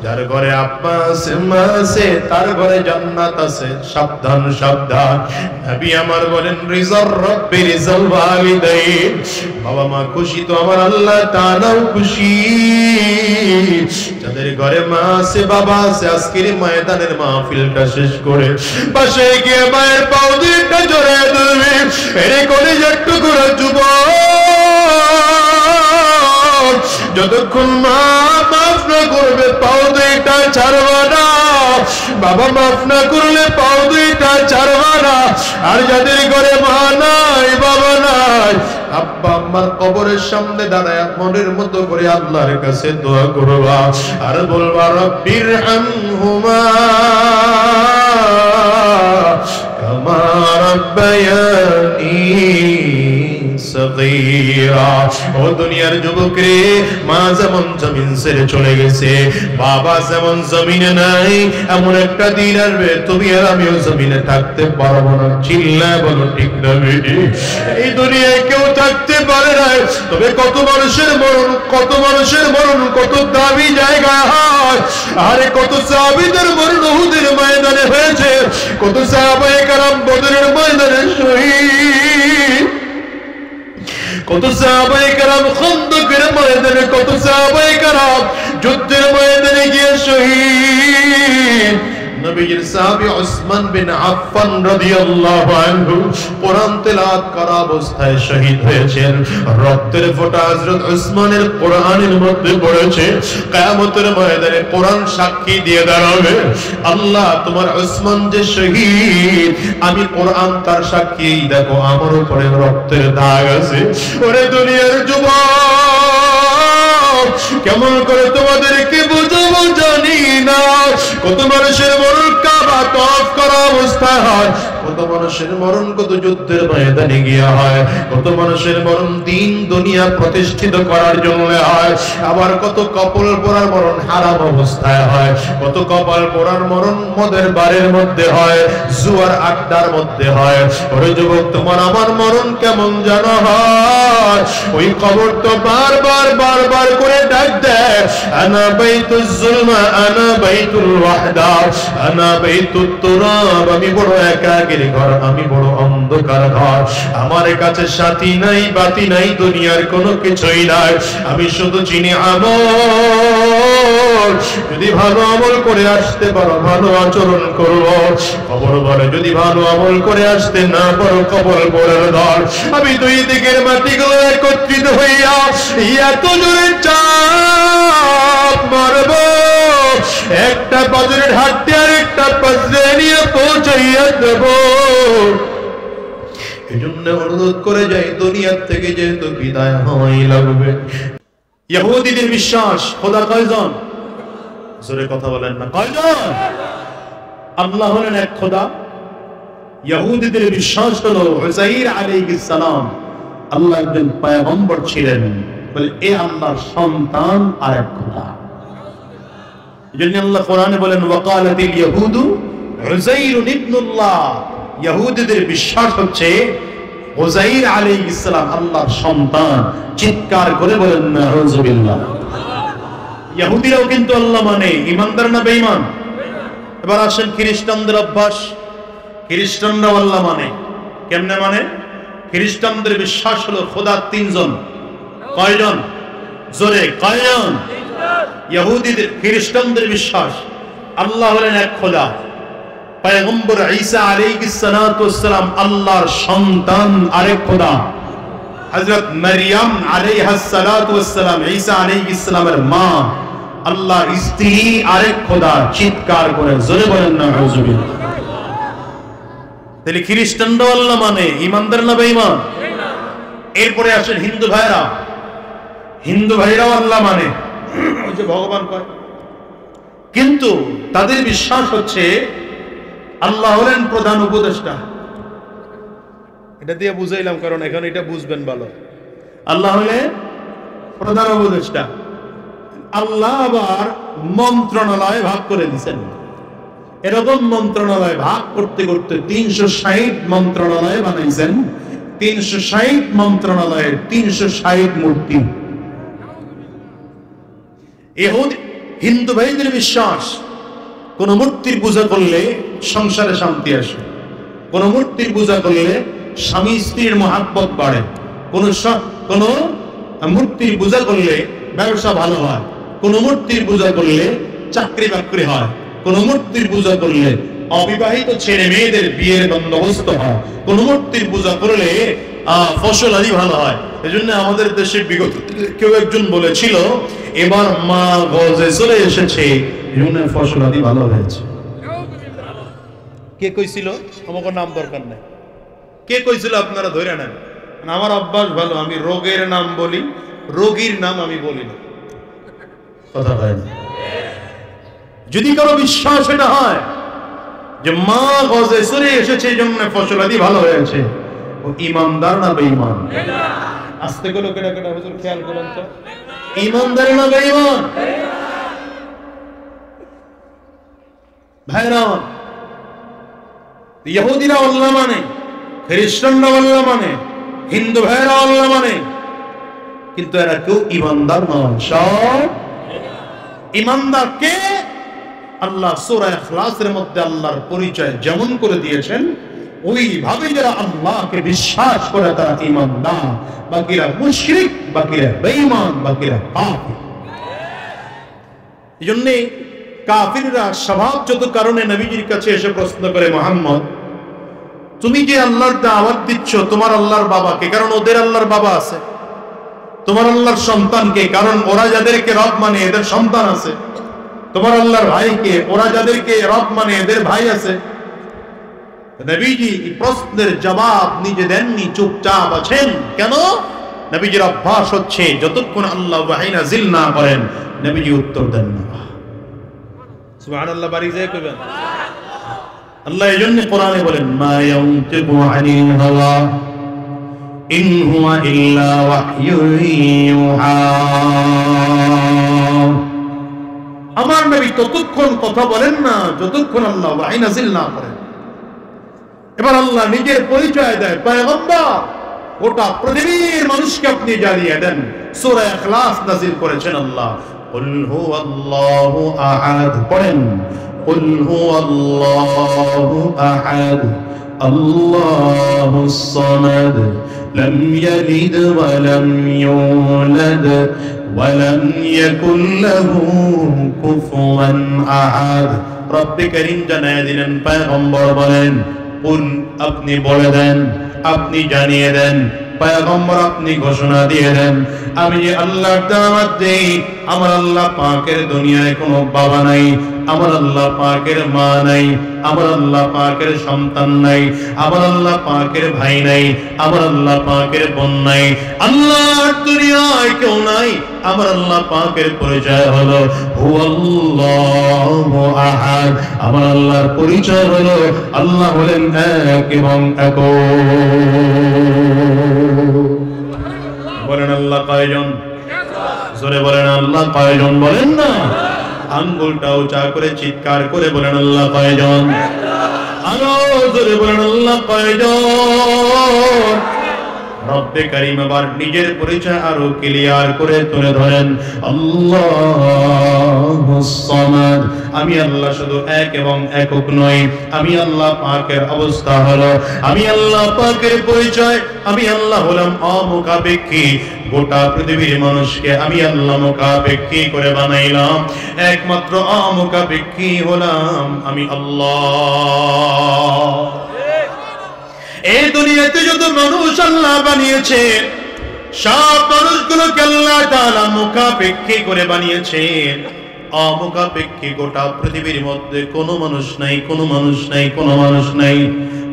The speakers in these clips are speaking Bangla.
যার ঘরে আব্বা আছে মা আছে তার ঘরে জান্নাত আছে। সাবধান সাবধান, নবী আমার বলেন রিজার রব্বি রিজাল ওয়ালিদাইন, বাবা মা খুশি তো আমার আল্লাহ তাআলাও খুশি। যাদের ঘরে মা আছে বাবা আছে, আজকের ময়দানের মাহফিলটা শেষ করে পাশে গিয়ে মায়ের পাও দুইটা জড়িয়ে ধরবে। এরে কলিজার টুকরা যুবক, যতক্ষণ মা মাফ না করবে পাও দুইটা ছাড়বা না, বাবা মাফ না করলে পাও দুইটা ছাড়বা না। আর যাদের ঘরে মা নাই বাবা নাই, আব্বা আম্মার কবরের সামনে দাঁড়ায় মনের মতো করে আল্লাহর কাছে দোয়া করবা আর বলবা রব্বির হামহুমা কামা রাব্বায়ানি সগীরা। ও দুনিয়ার যুবক রে, মা যেমন জমিন ছেড়ে চলে গেছে, বাবা যেমন জমিনে নাই, এমন একটা দিন আসবে তুমি আর আমিও জমিনে থাকতে পারবো না। চিল্লায় বলো ঠিক না? এই দুনিয়ায় কেউ থাকতে পারে না, তবে কত মানুষের মরণ, কত মানুষের মরণ কত দামি জায়গা হয়। আরে কত সাহাবীদের মরণ উহুদের ময়দানে হয়েছে, কত সাহাবায়ে কেরাম বদরের ময়দানে শহীদ, কত সাহাবায়ে কেরাম খন্দকের ময়দানে, কত সাহাবায়ে কেরাম যুদ্ধের ময়দানে গিয়ে শহীদ। নবীর সাহাবী উসমান বিন আফফান রাদিয়াল্লাহু আনহু কোরআন তেলাওয়াত করা অবস্থায় শহীদ হয়েছেন। রক্তের ফোঁটা হযরত উসমানের কোরআনের মধ্যে পড়েছে। কিয়ামতের ময়দানে কোরআন সাক্ষী দিয়ে দাঁড়াবে, আল্লাহ তোমার উসমান যে শহীদ, আমি কোরআন তার সাক্ষী, দেখো আমার উপরে রক্তের দাগ আছে। ওরে দুনিয়ার যুবক, কেমন করে তোমাদেরকে বুঝাবো জানি না। কত মানুষের মরণ কাবা তওয়াফ করা অবস্থায় হয়, কত মানুষের মরণ কত যুদ্ধের ময়দানে গিয়া হয়, কত মানুষের মরণ দিন দুনিয়া প্রতিষ্ঠিত করার জন্য হয়। আবার কত কপাল পোড়ার মরণ হারাম অবস্থায় হয়, কত কপাল পোড়ার মরণ মদের বারের মধ্যে হয়, জুয়ার আড্ডার মধ্যে হয়। ওরে যুবক, তোমার আমার মরণ কেমন জানা হয়? ওই কবর তো বারবার বারবার করে ডাক দেয়, আনা বাইতুজ জুলমা আনা বাইতুল ওয়াহদা আনা বাইতুত তুরাব, আমি বড় একাকীর ঘর, আমি বড় অন্ধকার ঘর, আমার কাছে সাথী নাই বাতি নাই, দুনিয়ার কোনো কিছুই নাই, আমি শুধু চিনি আমল। যদি ভালো আমল করে আসতে পারো ভালো আচরণ করবো, কবর বলে যদি ভালো আমল করে আসতে না পারো কবর বলের ধর। আমি দুই দিকের মাটিগুলো একত্রিত হইয়া এত জোরে চাপ মারবো, একটা বজ্রের হাতে আর একটা বজ্রে নিয়ে পৌঁছাইয়া দেব। এই জন্য অনুরোধ করে যাই, দুনিয়ার থেকে যেহেতু বিদায় হওয়াই লাগবে। ইহুদিদের বিশ্বাস খোদা কয়জন? জোরে কথা বলেন না, কয়জন? আল্লাহ হলেন এক খোদা। ইহুদিদের বিশ্বাস হলো উযাইর আলাইহিস সালাম আল্লাহর একজন পয়গম্বর ছিলেন, বলে এ আল্লাহর সন্তান আর এক খোদা। এজন্য আল্লাহ কোরআনে বলেন ওয়াকালাতিল ইয়াহুদু উযাইরুন ইবনুল্লাহ, ইহুদিদের বিশ্বাস হচ্ছে উযাইর আলাইহিস সালাম আল্লাহর সন্তান। চিৎকার করে বলেন নাউযুবিল্লাহ। ইহুদিরাও কিন্তু আল্লাহ মানে, ঈমানদার না বেঈমান? এবার আসেন খ্রিস্টানদের অভ্যাস। খ্রিস্টানরাও আল্লাহ মানে। কেমনে মানে? খ্রিস্টানদের বিশ্বাস হলো খোদা তিনজন। কয়জন? জোরে কয়জন? ইহুদিদের খ্রিস্টানদের বিশ্বাস আল্লাহ হলেন এক খোদা, পয়গম্বর ঈসা আলাইহিস সালাতু ওয়াস সালাম আল্লাহর সন্তান আরেক খোদা, হযরত মারইয়াম আলাইহাস সালাতু ওয়াস সালাম ঈসা আলাইহিস সালামের মা আল্লাহর স্ত্রী আরেক খোদা। চিৎকার করে জোরে বলেন নাউযুবিল্লাহ। তাহলে খ্রিস্টানরাও আল্লাহ মানে, ঈমানদার না বেঈমান? এরপরে আসেন হিন্দু ভাইরা। হিন্দু ভাইরাও আল্লাহ মানে, ওই যে ভগবান কয়, কিন্তু তাদের বিশ্বাস হচ্ছে আল্লাহ হলেন প্রধান উপদেষ্টা। এটা দিয়ে বুঝাইলাম কারণ এখন এটা বুঝবেন ভালো। আল্লাহ হলেন প্রধান উপদেষ্টা। আল্লাহ আবার মন্ত্রণালয় ভাগ করে দিয়েছেন। এরকম মন্ত্রণালয় ভাগ করতে করতে 360 মন্ত্রণালয় বানাইছেন। 360 মন্ত্রণালয়ের 360 মূর্তি। হিন্দু ভাইদের বিশ্বাস, কোন মূর্তির পূজা করলে সংসারে শান্তি আসে, কোন মূর্তির পূজা করলে স্বামী স্ত্রীর মহাব্বত বাড়ে, কোন মূর্তির পূজা করলে ব্যবসা ভালো হয়, কোন মূর্তির পূজা করলে চাকরি বাকরি হয়, কোন মূর্তির পূজা করলে অবিবাহিত ছেলে মেয়েদের বিয়ের বন্দোবস্ত হয়, কোন মূর্তির পূজা করলে ফসল আদি ভালো হয়। এজন্য আমাদের দেশে বিগত কেউ একজন বলেছিল এবার মা গজে চলে এসেছে, এজন্য ফসল আদি ভালো হয়েছে। কে কইছিল? আমাকে নাম দরকার নাই। কে কইছিল আপনারা ধরে নেন। আমার অভ্যাস ভালো, আমি রোগের নাম বলি, রোগীর নাম আমি বলি না। কথা হয় না। যদি কারো বিশ্বাস এটা হয় যে মা গজে চলে এসেছে এজন্য ফসল আদি ভালো হয়েছে, ও ইমানদার না বেঈমান? আস্তে করে কেডা কেডা হুজুর খেয়াল করুন তো, ইমানদার না বেঈমান? ভাইরা, ইহুদিরা আল্লাহ মানে, খ্রিস্টানরা আল্লাহ মানে, হিন্দু ভাইরা আল্লাহ মানে, কিন্তু এরা কেউ ইমানদার নয়। সব ইমানদার কে? আল্লাহ সূরা ইখলাসের মধ্যে আল্লাহর পরিচয় যেমন করে দিয়েছেন ওইভাবে যারা আল্লাহকে বিশ্বাস করে তারা ইমানদার, বাকিরা মুশরিক, বাকিরা বেঈমান, বাকিরা কাফির। এজন্য কাফিররা স্বভাবগত কারণে নবীজির কাছে এসে প্রশ্ন করে, মুহাম্মদ তুমি যে আল্লাহর দাওয়াত দিচ্ছ তোমার আল্লাহর বাবাকে, কারণ ওদের আল্লাহর বাবা আছে, তোমার আল্লাহর সন্তানকে, কারণ ওরা যাদেরকে রব মানে এদের সন্তান আছে, তোমার আল্লাহর ভাইকে, ওরা যাদেরকে রব মানে এদের ভাই আছে। নবীজি এই প্রশ্নের জবাব নিজে দেননি, চুপচাপ আছেন। কেন? নবীজির অভ্যাস হচ্ছে যতক্ষণ আল্লাহ ওয়াহী নাযিল না করেন নবীজি উত্তর দেন না। সুবহানাল্লাহ, বাড়ি যায় কইবেন। আল্লাহ এজন্য কোরআনে বলেন, মা ইয়ানতিকু আনিল হাওয়া ইন হুয়া ইল্লা ওয়াহয়ুন ইউহা। আমার নবী ততক্ষণ কথা বলেন না যতক্ষণ আল্লাহ ওয়াহী নাযিল না করেন। এবার আল্লাহ নিজের পরিচয় দেয়, পয়গম্বর গোটা পৃথিবীর মানুষকে আপনি জানিয়ে দেন। সূরা ইখলাস নাযিল করেছেন আল্লাহ। কুল হুয়াল্লাহু আহাদ, পড়েন কুল হুয়াল্লাহু আহাদ আল্লাহুস সামাদ লাম ইয়ালিদ ওয়া লাম ইউলাদ ওয়া লাম ইয়াকুল লাহু কুফুয়ান আহাদ। রব্বে কারীম জানিয়ে দিলেন, পয়গম্বর বলেন, কুল আপনি বলে দেন, আপনি জানিয়ে দেন, পয়গম্বর আপনি ঘোষণা দিয়ে দেন, আমি যে আল্লাহর দাওয়াত দেই, আমার আল্লাহ পাকের দুনিয়ায় কোনো বাবা নাই, আমার আল্লাহ পাকের মা নাই, আমার আল্লাহ পাকের সন্তান নাই, আমার আল্লাহ পাকের ভাই নাই, আমার আল্লাহ পাকের বোন নাই, আল্লাহর দুনিয়ায় কেউ নাই। আমার আল্লাহ পাকের পরিচয় হলো হুয়াল্লাহু আহাদ। আমার আল্লাহর পরিচয় হলো আল্লাহ হলেন এক এবং একক। বলেন আল্লাহ কয়জন? জোরে বলেন আল্লাহ কয়জন? বলেন না, আঙ্গুলটা উঁচা করে চিৎকার করে বলেন আল্লাহ কয়জন? আরো জোরে বলেন আল্লাহ কয়জন? রব্বে কারীম আবার নিজের পরিচয় আরো ক্লিয়ার করে তুলে ধরেন, আল্লাহুস সামাদ। আমি আল্লাহ শুধু এক এবং একক নই, আমি আল্লাহ পাকের অবস্থা হলো, আমি আল্লাহ পাকের পরিচয়, আমি আল্লাহ হলাম অমুখাপেক্ষী। গোটা পৃথিবীর মানুষকে আমি আল্লাহ মুখাপেক্ষী করে বানাইলাম, একমাত্র অমুখাপেক্ষী হলাম আমি আল্লাহ। এই দুনিয়াতে যত মানুষ আল্লাহ বানিয়েছে সব মানুষগুলোকে আল্লাহ তাআলা মুখাপেক্ষী করে বানিয়েছেন। অমুখাপেক্ষী গোটা পৃথিবীর মধ্যে কোনো মানুষ নাই, কোনো মানুষ নাই, কোনো মানুষ নাই।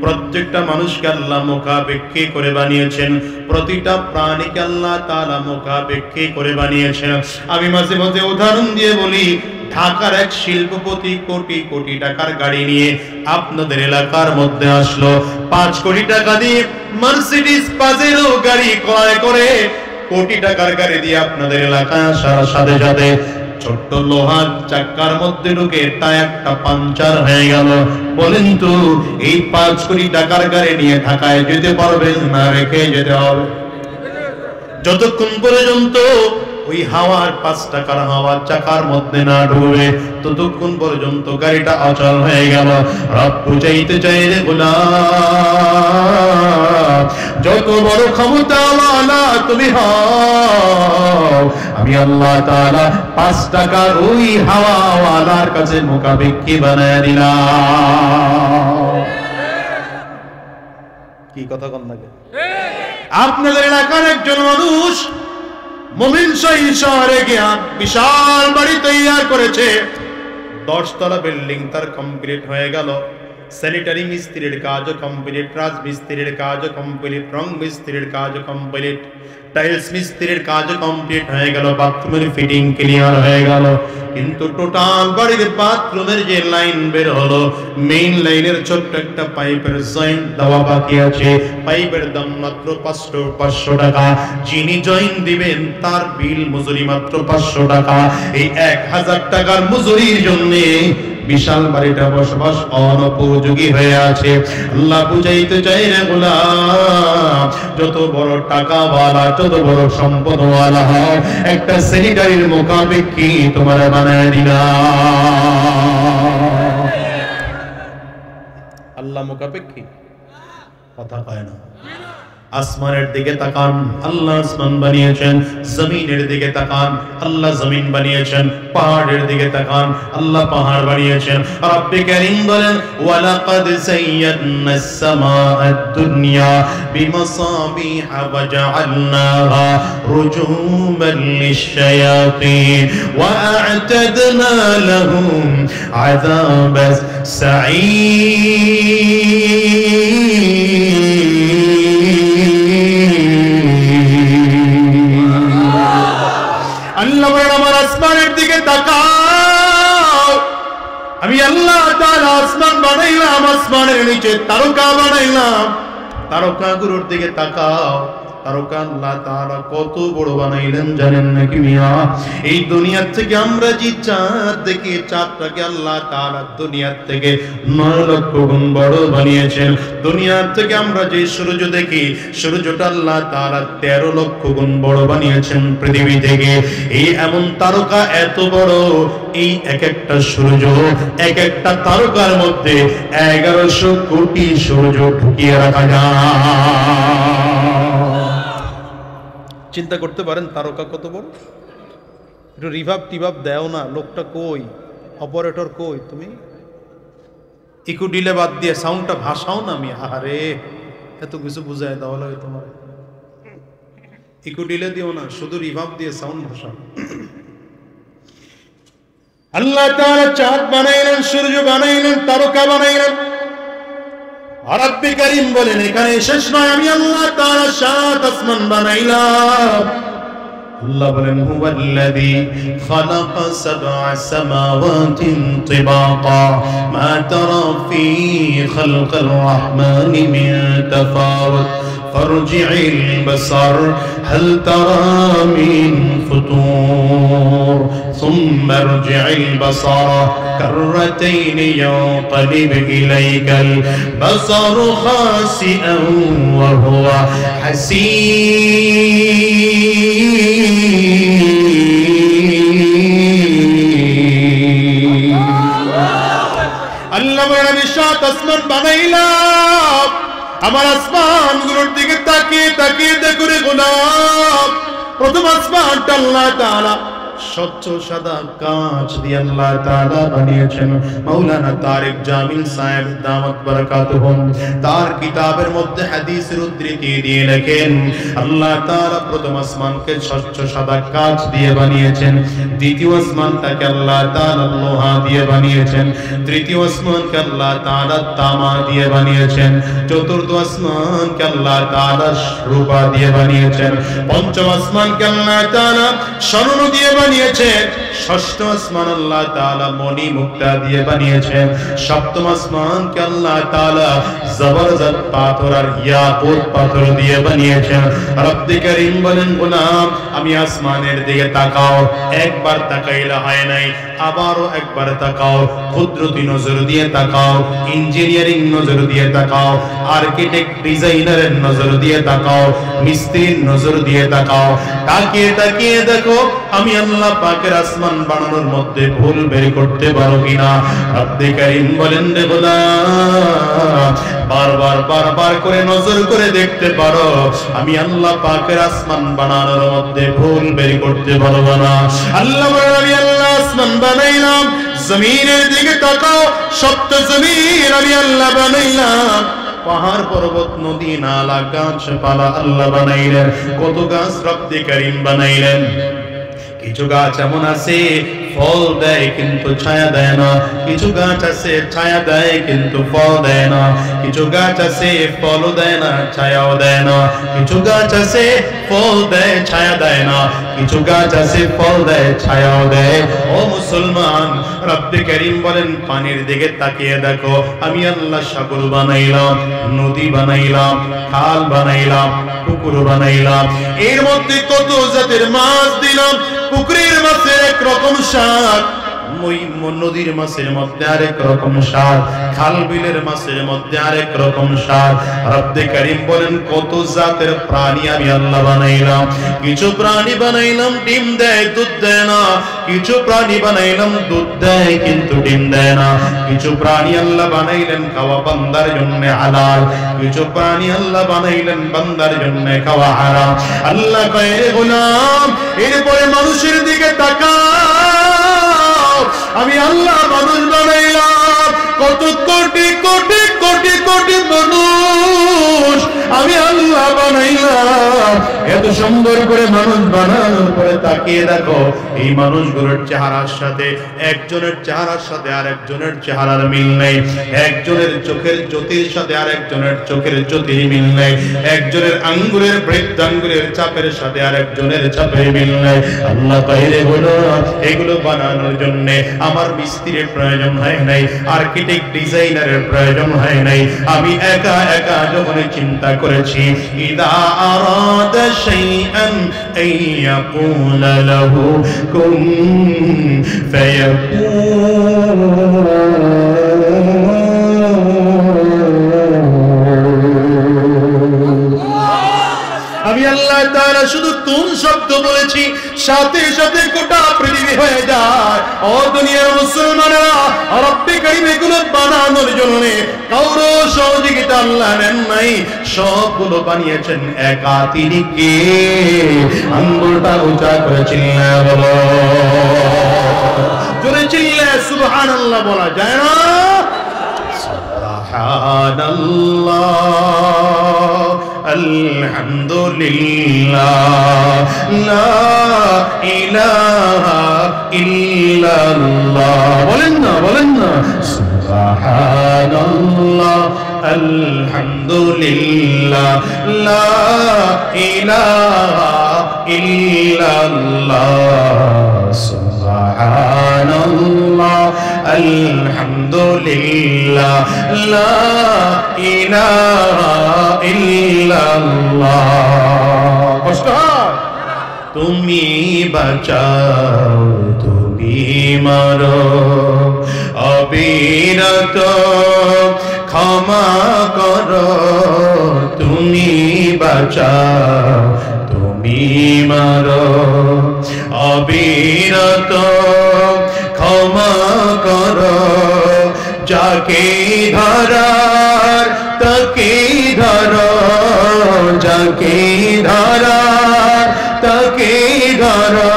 প্রত্যেকটা মানুষকে আল্লাহ মুখাপেক্ষী করে বানিয়েছেন, প্রতিটা প্রাণীকে আল্লাহ তাআলা মুখাপেক্ষী করে বানিয়েছেন। আমি মাঝে মাঝে উদাহরণ দিয়ে বলি, ঢাকার এক শিল্পপতি কোটি কোটি টাকার গাড়ি নিয়ে আপনাদের এলাকার মধ্যে আসলো, 5 কোটি টাকা দিয়ে মার্সিডিজ পাজেরো গাড়ি ক্রয় করে কোটি টাকার গাড়ি দিয়ে আপনাদের এলাকায় আসার সাথে সাথে ছোট্ট লোহার চাকার মধ্যে ঢুকে টায়ারটা পাঞ্চার হয়ে গেল। বলেন তো এই 5 কোটি টাকার গাড়ি নিয়ে ঢাকায় যেতে পারবেন না রেখে যেতে হবে? যতক্ষণ পর্যন্ত ওই হাওয়ার 5 টাকার হাওয়ার চাকার মধ্যে না ঢুকবে ততক্ষণ পর্যন্ত গাড়িটা অচল হয়ে গেল। রব বুঝাইতে চাই রে গোলাম, যত বড় ক্ষমতাওয়ালা তুমি হও, আমি আল্লাহ তাআলা 5 টাকার ওই হাওয়াওয়ালার কাছে মুখাপেক্ষী বানায় দিলাম। কি কথা কোন লাগে? আপনাদের এলাকার একজন মানুষ মুমিন শহরে গিয়া বিশাল বাড়ি তৈরি করেছে, 10 তলা বিল্ডিং তার কমপ্লিট হয়ে গেল। স্যানিটারি মিস্ত্রির কাজও কমপ্লিট, রাজমিস্ত্রির কাজও কমপ্লিট, রং মিস্ত্রির কাজও কমপ্লিট, টাইলস মিস্ত্রির কাজও কমপ্লিট হয়ে গেল, বাথরুমের ফিটিং ক্লিয়ার হয়ে গেল। কিন্তু টোটাল বাড়ির বাথরুমের যে লাইন বের হলো, মেইন লাইনের ছোট্ট একটা পাইপের জয়েন্ট দেওয়া বাকি আছে। পাইপের দাম মাত্র 500 টাকা। যিনি জয়েন্ট দিবেন তার বিল মজুরি মাত্র 500 টাকা। এই 1000 টাকার মজুরির জন্য বিশাল বাড়িটা বসবাস অনুপযোগী হয়ে আছে। আল্লাহ বুঝাইতে চাই রে গোলাম, যত বড় টাকাওয়ালা, যত বড় সম্পদওয়ালা হও, একটা স্যানিটারির মুখাপেক্ষী তোমার বানায় দিলাম। আল্লাহ মুখাপেক্ষী কথা কয় না। আসমানের দিকে তাকান, আল্লাহ আসমান বানিয়েছেন। জমিনের দিকে তাকান, আল্লাহ জমিন বানিয়েছেন। পাহাড়ের দিকে তাকান, আল্লাহ পাহাড় বানিয়েছেন। রব্বে কারীম বলেন, ওয়ালাকাদ যায়্যানাস সামাআদ দুনিয়া বিমাসাবিহা ওয়া জাআলনাহা রুজুমান লিশ-শায়াতিন ওয়া আ'তাদনা লাহুম আযাবাস আল্লাহ বলেন, আমার আসমানের দিকে তাকাও। আমি আল্লাহ তাআলা আসমান বানাইলাম, আসমানের নিচে তারকা বানাইলাম। তারকাগুলোর দিকে তাকাও। তারকা আল্লাহ তাআলা কত বড় বানাইলেন জানেন নাকি মিয়া? এই দুনিয়ার থেকে আমরা যে চাঁদ দেখি, চাঁদটাকে আল্লাহ তাআলা দুনিয়ার থেকে 9 লক্ষ গুণ বড় বানিয়েছেন। দুনিয়ার থেকে আমরা যে সূর্য দেখি, সূর্যটা আল্লাহ তাআলা 13 লক্ষ গুণ বড় বানিয়েছেন পৃথিবী থেকে। এই এমন তারকা এত বড়, এই এক একটা সূর্য, এক একটা তারকার মধ্যে 1100 কোটি সূর্য ঢুকিয়ে রাখা যায়। চিন্তা করতে পারেন তারকা কত বড়? একটু রিভাব টিভাব দেও না, লোকটা কই, অপারেটর কই, তুমি ইকো ডিলে বাদ দিয়ে সাউন্ডটা ভাসাও না। আমি আরে এত কিছু বুঝায় দেওয়া লাগে তোমার। ইকো ডিলে দিও না, শুধু রিভাব দিয়ে সাউন্ড ভাসাও। আল্লাহ তাআলা চাঁদ বানাইলেন, সূর্য বানাইলেন, তারকা বানাইলেন। রব্বে কারীম বলেন, এখানে শেষ নয়, আমি আল্লাহ তাআলা 7 আসমান বানাইলাম। আল্লাহ বলেন, হুয়াল্লাযী খালাকা 7 সামাওয়াতিন তিবাকা মা তারা ফী খালকির রাহমানি মিন তাফাউত ফারজি'ল বাসার হাল তারা মিন ফুতুর সুম্মা আরজি'ল বাসার كرتين ينقلب إليك البصر خاسئا وهو حسير। আল্লাহ বলেন, আমি 7 আসমান বানাইলাম। আমার আসমানগুলোর দিকে তাকিয়ে তাকিয়ে দেখো রে গোলাম। প্রথম আসমানটা আল্লাহ তাআলা স্বচ্ছ সাদা কাঁচ দিয়ে আল্লাহ তাআলা বানিয়েছেন। মাওলানা তারিক জামিল সাহেব দামাত বারাকাতুহুম তার কিতাবের মধ্যে হাদিসের উদ্ধৃতি দিয়ে লেখেন, আল্লাহ তাআলা প্রথম আসমানকে স্বচ্ছ সাদা কাঁচ দিয়ে বানিয়েছেন। দ্বিতীয় আসমানটাকে আল্লাহ তাআলা লোহা দিয়ে বানিয়েছেন। তৃতীয় আসমানকে আল্লাহ তাআলা তামা দিয়ে বানিয়েছেন। চতুর্থ আসমানকে আল্লাহ তাআলা রূপা দিয়ে বানিয়েছেন। পঞ্চম আসমানকে আল্লাহ তাআলা স্বর্ণ দিয়ে বানিয়েছেন। ষষ্ঠ আসমান আল্লাহ তাআলা মণি মুক্তা দিয়ে বানিয়েছেন। সপ্তম আসমানকে আল্লাহ তাআলা জবরদস্ত পাথর আর ইয়াকুত পাথর দিয়ে বানিয়েছেন। রব্বে কারীম বলেন, গোলাম আমি আসমানের দিকে তাকাও। একবার তাকাইলে হয় নাই, আবারও একবার তাকাও, কুদরতি নজর দিয়ে তাকাও, ইঞ্জিনিয়ারিং নজর দিয়ে তাকাও, আর্কিটেক্ট ডিজাইনারের নজর দিয়ে তাকাও, মিস্ত্রির নজর দিয়ে তাকাও। তাকিয়ে তাকিয়ে দেখো আমি আল্লাহ পাকের আসমান বানানোর মধ্যে ভুল বের করতে পারো কিনা। রব্বে কারীম বলেন রে গোলাম, বারবার বারবার করে নজর করে দেখতে পারো আমি আল্লাহ পাকের আসমান বানানোর মধ্যে ভুল বের করতে পারবো না। আল্লাহ বলেন আমি আল্লাহ আসমান বানাইলাম, জমিনের দিকে তাকাও, সপ্ত জমিন আমি আল্লাহ বানাইলাম। পাহাড় পর্বত নদী নালা গাছপালা আল্লাহ বানাইলেন। কত গাছ রব্বে কারীম বানাইলেন। কিছু গাছ এমন আছে ফল দেয় কিন্তু ছায়া দেয় না, কিছু গাছ আছে ছায়া দেয় কিন্তু ফল দেয় না, কিছু গাছ আছে ফলও দেয় না ছায়াও দেয় না, কিছু গাছ আছে ফল দেয় ছায়া দেয় না, কিছু গাছ আছে ফল দেয় ছায়াও দেয়। ও মুসলমান, রব্বে কারীম বলেন পানির দিকে তাকিয়ে দেখো আমি আল্লাহ সাগর বানাইলাম, নদী বানাইলাম, খাল বানাইলাম, পুকুর বানাইলাম। এর মধ্যে কত জাতের মাছ দিলাম। পুকুরের মাছের এক রকম স্বাদ, নদীর মাছের মধ্যে আরেক রকম স্বাদ, খাল বিলের মাছের মধ্যে আরেক রকম স্বাদ। রব্বে কারীম বলেন কত জাতের প্রাণী আমি আল্লাহ বানাইলাম। কিছু প্রাণী বানাইলাম ডিম দেয় দুধ দেয় না, কিছু প্রাণী বানাইলাম দুধ দেয় কিন্তু ডিম দেয় না, কিছু প্রাণী আল্লাহ বানাইলেন খাওয়া বান্দার জন্য হালাল, কিছু প্রাণী আল্লাহ বানাইলেন বান্দার জন্য খাওয়া হারাম। আল্লাহ কয় রে গোলাম, এরপরে মানুষের দিকে তাকাও আমি আল্লাহ মানুষ বানাইলাম। কত কোটি কোটি কোটি কোটি মানুষ আমি আল্লাহ বানাইলাম। এত সুন্দর করে মানুষ বানানোর পরে তাকিয়ে দেখো এই মানুষগুলোর চেহারার সাথে একজনের চেহারার সাথে আরেকজনের চেহারার মিল নেই, একজনের চোখের জ্যোতির সাথে আরেকজনের চোখের জ্যোতির মিল নেই, একজনের আঙ্গুলের বৃদ্ধাঙ্গুলের চাপের সাথে আরেকজনের চাপের মিল নেই। আল্লাহ বাইরে বলো এগুলো বানানোর জন্য আমার মিস্ত্রির প্রয়োজন হয় নাই, আর্কিটেক্ট ডিজাইনারের প্রয়োজন হয় নাই। আমি একা একা যখন চিন্তা করেছি ইদা আরাদা শাইআন আইয়াকুলা লাহু কুন ফায়াকুন। আমি আল্লাহ তাআলা শুধু কোন শব্দ বলেছি সাথে সাথে গোটা পৃথিবী হয়ে যায়। ও দুনিয়ার মুসলমানেরা, রব্বে কারীম এগুলো বানানোর জন্য কারো সহযোগিতা আল্লাহ নেন নাই, সবগুলো বানিয়েছেন একা তিনি কে? আঙ্গুলটা উঁচা করে চিল্লা বলো, জোরে চিল্লা সুবহানাল্লাহ বলা যায় না? সুবহানাল্লাহ, আলহামদুলিল্লাহ, লা ইলাহা ইল্লাল্লাহ। বলেন না, বলেন না, সুবহানাল্লাহ, আলহামদুলিল্লাহ, লা ইলাহা ইল্লাল্লাহ, সুবহানাল্লাহ, আলহামদুলিল্লাহ, লা ইলাহা ইল্লাল্লাহ। কষ্ট হয়? তুমি বাঁচাও, তুমি মারো, অবিরত ক্ষমা করো। তুমি বাঁচাও, তুমি মারো, অবিরত ক্ষমা করো। যাকে ধরার তাকে ধরো, যাকে ধরার তাকে ধরো।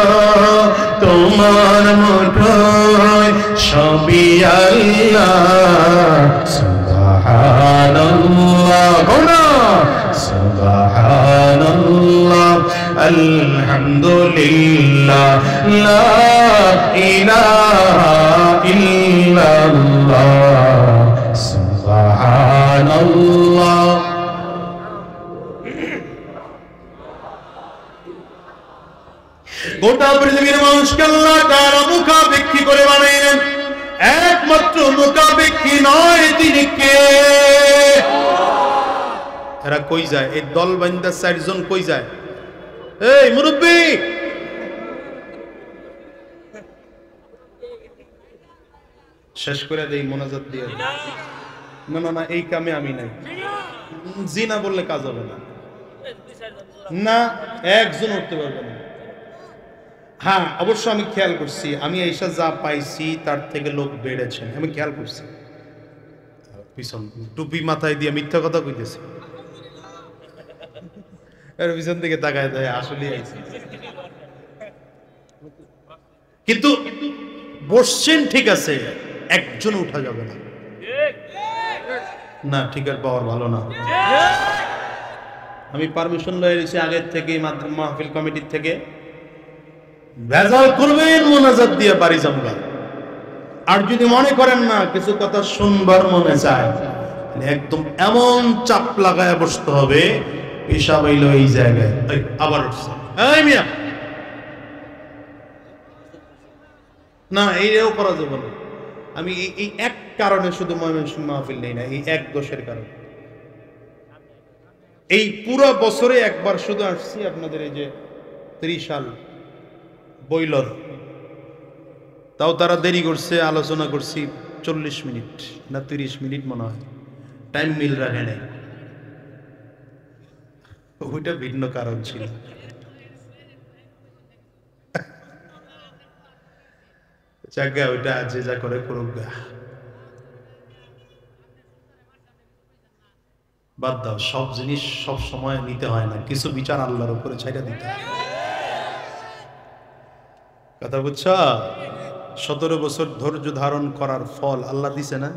তোমার মুঠোয় সবই আল্লাহ। সুবহানাল্লাহ, গোনা সুবহানাল্লাহ, আলহামদুলিল্লাহ, লা ইলাহা ইল্লাল্লাহ, সুবহানাল্লাহ। গোটা পৃথিবীর মানুষকে আল্লাহ তাআলা মুখাপেক্ষী করে বানাইলেন। একমাত্র মুখাপেক্ষী নয়, তিনি কে? এরা কই যায়? এই দল বান্দা চারজন কই যায়? এই মুরব্বি, শেষ করে দেই মোনাজাত দিয়ে। না না না, এই কামে আমি নাই। জিনা বললে কাজ হবে না, না একজন উঠতে পারবে না। হ্যাঁ অবশ্য আমি খেয়াল করছি, আমি এইসব যা পাইছি তার থেকে লোক বেড়েছে, আমি খেয়াল করছি। পিছন টুপি মাথায় দিয়ে মিথ্যা কথা কইতেছে, এর পিছন থেকে তাকায় দেয় আসলে আইছে। কিন্তু বসছেন ঠিক আছে, একজন উঠা যাবে না। না ঠিকার পাওয়ার ভালো না। আমি পারমিশন লয়ে নিয়েছি আগের থেকে মাহফিল কমিটির থেকে, ভেজাল করবেন মোনাজাত দিয়ে বাড়ি যামগা। আর যদি মনে করেন না কিছু কথা শুনবার মনে চায়, একদম এমন চাপ লাগায় বসতে হবে, পেশাব হইল এই জায়গায় আবার উঠছে, এই মিয়া না এইটাও করা যাবে না। আমি এই এক কারণে শুধু ময়মনসিংহ মাহফিল নেই না, এই এক দোষের কারণে। এই পুরো বছরে একবার শুধু আসছি আপনাদের এই যে 30 সাল বইলর, তাও তারা দেরি করছে, আলোচনা করছি 40 মিনিট না 30 মিনিট মনে হয়, টাইম মিল রাখে নাই। ওইটা ভিন্ন কারণ ছিল। জায়গা ওইটা যে যা করে করুক, বাদ দাও। সব জিনিস সব সময় নিতে হয় না, কিছু বিচার আল্লাহর উপরে ছাইড়া দিতে হয়। কথা বুঝছ? 17 বছর ধৈর্য ধারণ করার ফল আল্লাহ দিছে না?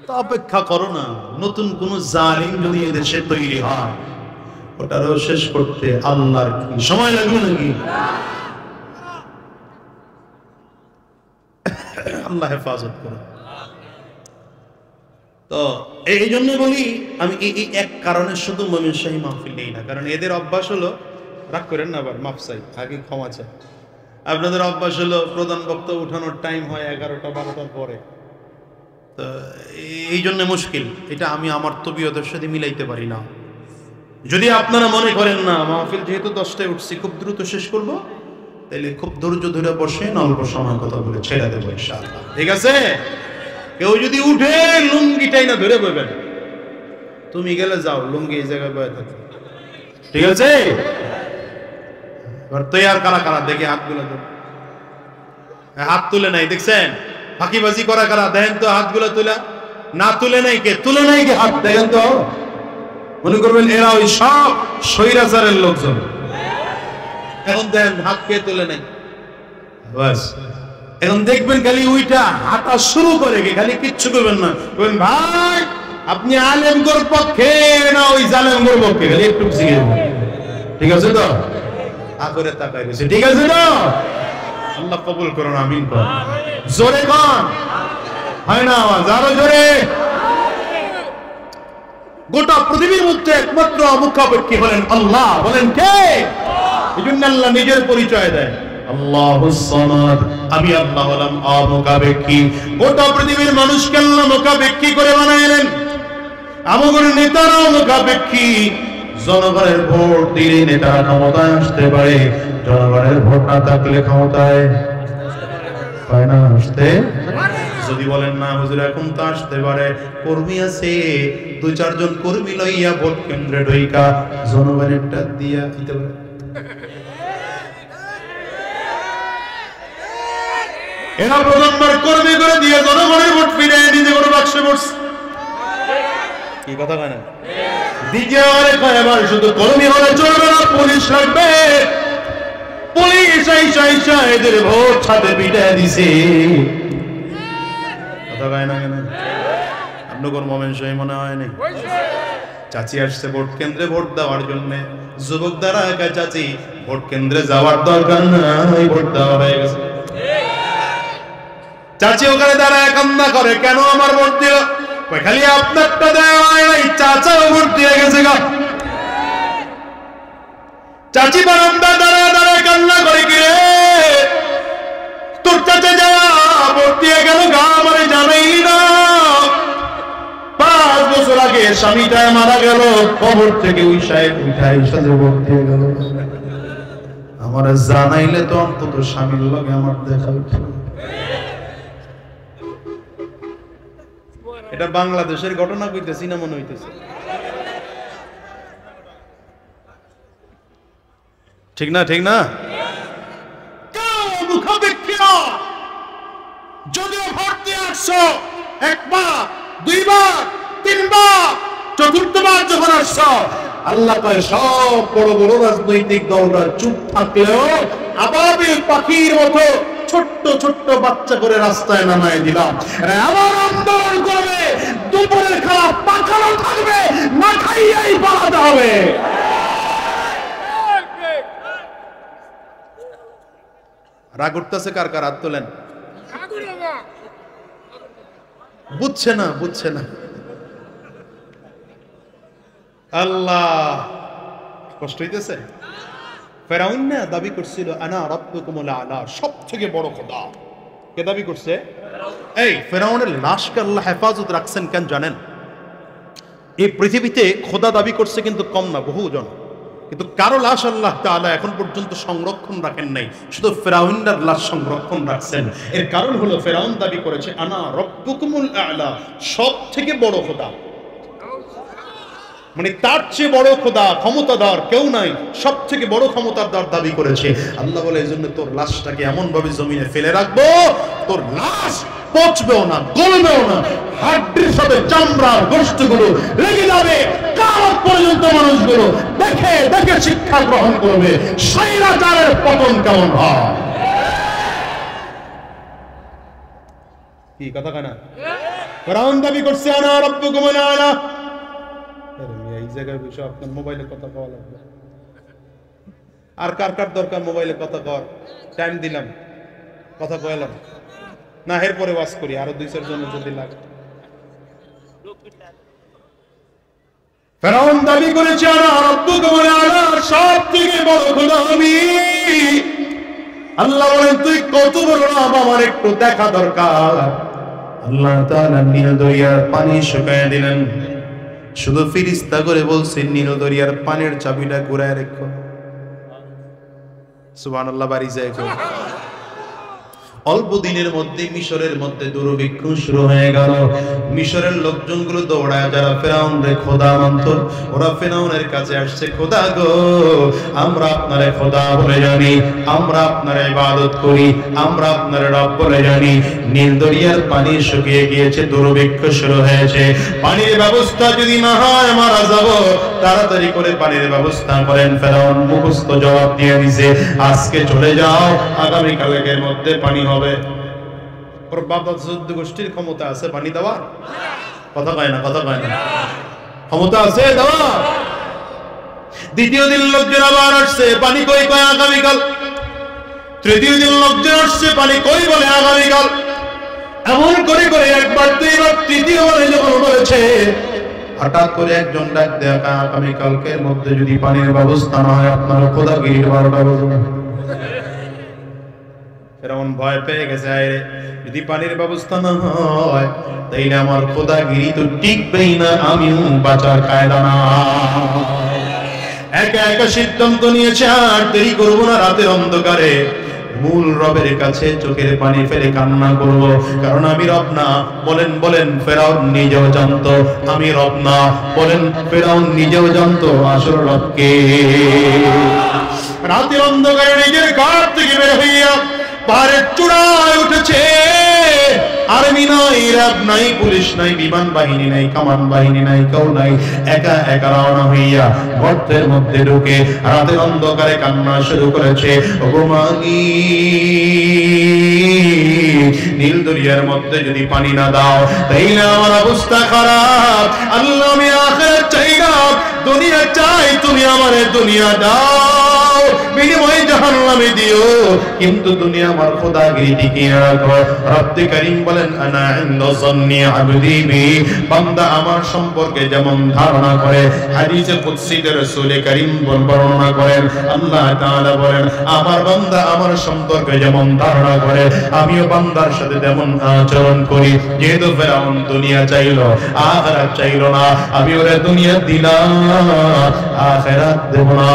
তো অপেক্ষা করো না, নতুন কোন জালিম যদি এদেশে তৈরি হয় ওটারও শেষ করতে আল্লাহর কি সময় লাগবে নাকি? আল্লাহ হেফাজত করো। তো এই জন্য বলি আমি এই এক কারণে শুধু ময়মনসিংহ মাহফিল নেই না, কারণ এদের অভ্যাস হলো, রাগ করেন না আবার, মাফ চাই, আগে ক্ষমা চাই। আপনাদের অভ্যাস হলো প্রধান বক্তা উঠানোর টাইম হয় 11টা 12টার পরে, তো এই জন্য মুশকিল। এটা আমি আমার তবিয়তের সাথে মিলাইতে পারি না। যদি আপনারা মনে করেন না মাহফিল যেহেতু 10টায় উঠছি খুব দ্রুত শেষ করব, তাহলে খুব ধৈর্য ধরে বসেন, অল্প সময় কথা বলে ছেড়ে দেবো ইনশাআল্লাহ, ঠিক আছে? কেউ যদি উঠে লুঙ্গিটাই না ধরে বইবেন, তুমি গেলে যাও, লুঙ্গি এই জায়গায় বয়ে থাকে, ঠিক আছে? এবার তৈয়ার কারা কারা দেখে হাতগুলো হাত তুলে নাই, দেখছেন? ফাঁকিবাজি করা কারা দেখেন তো, হাতগুলো তুলে না তুলে নাই কে? তুলে নাই কে? হাত দেখেন তো, মনে করবেন এরা ওই সব স্বৈরাচারের লোকজন। এখন দেখেন হাত কে তুলে নাই, বাস। এখন দেখবেন খালি ওইটা হাঁটা শুরু করে গে, খালি কিচ্ছু করবেন না, বলবেন ভাই আপনি আলেমগর পক্ষে না ওই জালেমগর পক্ষে, খালি একটু শিখে, ঠিক আছে তো? আখরে তাকাই গেছে, ঠিক আছে তো? আল্লাহ কবুল করুন, আমিন কর। জোরে কর, হয় না আওয়াজ? আরো জোরে। গোটা পৃথিবীর মধ্যে একমাত্র মুখাপেক্ষী হলেন আল্লাহ, বলেন কে? এই জন্য আল্লাহ নিজের পরিচয় দেয়, আল্লাহুস সামাদ, আমি আল্লাহ হলাম অমুখাপেক্ষী। গোটা পৃথিবীর মানুষকে আল্লাহ মুখাপেক্ষী করে বানাইলেন। আমাদের নেতারাও মুখাপেক্ষী। জনগণের ভোট দিলে নেতারা ক্ষমতায় আসতে পারে, জনগণের ভোট না থাকলে ক্ষমতায় পায় না আসতে। যদি বলেন না হুজুর এখন তো আসতে পারে, কর্মী আছে, 2-4 জন কর্মী লইয়া ভোট কেন্দ্রে ঢুইকা জনগণেরটা দিয়া দিতে পারে। এরা প্রথমবার কর্মী করে দিয়ে জনগণের ভোট ফিরে নিজে কোনো বাক্সে বসছে, কি কথা কয় না? দ্বিতীয়বারে কয় এবার শুধু কর্মী হলে চলবে না, পুলিশ লাগবে। পুলিশ আইসা এদের ভোট ছাদে পিটায় দিছে, কথা কয় না কেন? আপনার ময়মনসিংহে মনে হয় নাই? চাচি আসছে ভোট কেন্দ্রে ভোট দেওয়ার জন্য, যুবক দ্বারা একা চাচি ভোট কেন্দ্রে যাওয়ার দরকার নাই, ভোট দেওয়া হয়ে গেছে। চাচি ওখানে দাঁড়ায় কান্না করে, কেন আমার ভোট দিল? খালি আপনারটা দেওয়া হয় নাই, চাচাও ভোট দিয়ে গেছে গা। চাচি বারান্দা দাঁড়ায় কান্না করে, কি রে তোর চাচা যাওয়া ভোট দিয়ে গেল গা, আমারে জানাইলি না? 5 বছর আগে স্বামীটা মারা গেল, কবর থেকে উঠায় সাথে ভোট দিয়ে গেল, আমারে জানাইলে তো অন্তত স্বামীর লগে আমার দেখা হইতো। এটা বাংলাদেশের ঘটনা কইতেছি না মনে হইতেছে? ঠিক না? ঠিক না? যদিও ভোট দিয়ে আসছো একবার, দুইবার, তিনবার, চতুর্থবার যখন আসছো, আল্লাহ কয় সব বড় বড় রাজনৈতিক দলরা চুপ থাকলেও আবাবিল পাখির মতো ছোট্ট ছোট্ট বাচ্চা করে রাস্তায় নামায় দিলাম। আবার আন্দোলন করবে, দুপুরের খাওয়া পাখানো থাকবে, না খাইয়াই পালাতে হবে। রাগ উঠতেছে কার কার? হাত তোলেন। বুঝছে না, বুঝছে না। আল্লাহ, কষ্ট হইতেছে। ফেরাউন না দাবি করছিল আনা রাব্বুকুমুল আলা, সবথেকে বড় খোদা। কে দাবি করছে? এই ফেরাউনের লাশকে আল্লাহ হেফাজত রাখছেন কেন জানেন? এই পৃথিবীতে খোদা দাবি করছে কিন্তু কম না, বহুজন, কিন্তু কারো লাশ আল্লাহ তাআলা এখন পর্যন্ত সংরক্ষণ রাখেন নাই, শুধু ফেরাউনের লাশ সংরক্ষণ রাখছেন। এর কারণ হলো ফেরাউন দাবি করেছে আনা রাব্বুকুমুল আলা, সবথেকে বড় খোদা, মানে তার চেয়ে বড় খোদা ক্ষমতাধর কেউ নাই, সব থেকে বড় ক্ষমতাধর দাবি করেছে। আল্লাহ বলে এই জন্য তোর লাশটাকে এমন ভাবে জমিনে ফেলে রাখবো, তোর লাশ পচবেও না, গলবেও না, হাড্ডির সাথে চামড়ার গোশতগুলো লেগে যাবে। কিয়ামত পর্যন্ত মানুষগুলো দেখে দেখে শিক্ষা গ্রহণ করবে স্বৈরাচারের পতন কেমন হয়। কি কথা কানা? ফেরাউন দাবি করছে আনা রাব্বুকুমুল আলা। এই জায়গায় বসে আপনার মোবাইলে কথা কওয়া লাগবে। আর কার কার দরকার মোবাইলে কথা কর? টাইম দিলাম, কথা কইলাম না, এরপরে ওয়াজ করি আরো 2-4 জন যদি লাগে। ফেরাউন দাবি করেছে আনা রাব্বুকুমুল আলা, সব থেকে বড় খোদা আমি। আল্লাহ বলেন তুই কত বড় রব আমার একটু দেখা দরকার। আল্লাহ তাআলা নীল দরিয়ার পানি শুকায় দিলেন, শুধু ফিরিস্তা করে বলছেন নীল দরিয়ার পানির চাবিটা ঘুরায় রেখো। সুবহানাল্লাহ, বাড়ি যায়। অল্প দিনের মধ্যে মিশরের মধ্যে দুর্ভিক্ষ শুরু হয়ে গেল। মিশরের লোকজনগুলো দৌড়ায়, যারা ফেরাউনরে খোদা মানত, ওরা ফেরাউনের কাছে আসছে, খোদা গো আমরা আপনারে খোদা বলে জানি, আমরা আপনার ইবাদত করি, আমরা আপনার রব বলে জানি। নীল দরিয়ার পানি শুকিয়ে গিয়েছে, দুর্ভিক্ষ শুরু হয়েছে, পানির ব্যবস্থা যদি না হয় মারা যাব, তাড়াতাড়ি করে পানির ব্যবস্থা করেন। ফেরাউন মুখস্থ জবাব দিয়ে দিছে, আজকে চলে যাও, আগামী কালকের মধ্যে পানি হবে। ওর বাবা যুদ্ধ গোষ্ঠীর ক্ষমতা আছে পানি দেওয়া? কথা কয় না, কথা কয় না, ক্ষমতা আছে দেওয়া। দ্বিতীয় দিন লোকজন আবার আসছে, পানি কই? কয় আগামীকাল। তৃতীয় দিন লোকজন আসছে, পানি কই? বলে আগামীকাল। এমন করে করে একবার, দুইবার, তৃতীয়বারে যখন বলেছে, হঠাৎ করে একজন ডাক দেয়া, আগামীকালকের মধ্যে যদি পানির ব্যবস্থা না হয় আপনার খোদাগিরির 12টা বাজবে। ফেরাউন ভয় পেয়ে গেছে, আরে যদি পানির ব্যবস্থা না হয় তাইলে আমার খোদাগিরি তো টিকবেই না, আমিও বাঁচার কায়দা না। একা একা সিদ্ধান্ত নিয়েছে আর দেরি করবো না, রাতের অন্ধকারে মূল রবের কাছে চোখের পানি ফেলে কান্না করব, কারণ আমি রব না। বলেন বলেন ফেরাউন নিজেও জানতো আমি রব না, বলেন ফেরাউন নিজেও জানতো আসল রবকে। রাতের অন্ধকারে নিজের ঘর থেকে বের হইয়া পাহাড়ের চূড়ায় উঠেছে। আর্মি নাই, র্যাব নাই, পুলিশ নাই, বিমান বাহিনী নাই, কামান বাহিনী নাই, কেউ নাই, একা একা রওনা হইয়া গর্তের মধ্যে ঢুকে রাতের অন্ধকারে কান্না শুরু করেছে। ওগো মালিক, নীল দরিয়ার মধ্যে যদি পানি না দাও তাইলে আমার অবস্থা খারাপ। আল্লাহ আমি আখিরাত চাই না, দুনিয়া চাই, তুমি আমারে দুনিয়া দাও, বিনিময়ে জাহান্নামে দিও, কিন্তু দুনিয়া আমার খোদাগিরি টিকিয়ে রাখো। রব্বে কারীম বলেন আনা ইনদা যান্নি আবদি বি, বান্দা আমার সম্পর্কে যেমন ধারণা করে। হাদিসে কুদসিতে রাসূল কারীম বর্ণনা করেন, আল্লাহ তাআলা বলেন আমার বান্দা আমার সম্পর্কে যেমন ধারণা করে আমিও বান্দার সাথে তেমন আচরণ করি। যেহেতু ফেরাউন দুনিয়া চাইলো, আখিরাত চাইলো না, আমি ওরে দুনিয়া দিলাম, আখিরাত দেব না।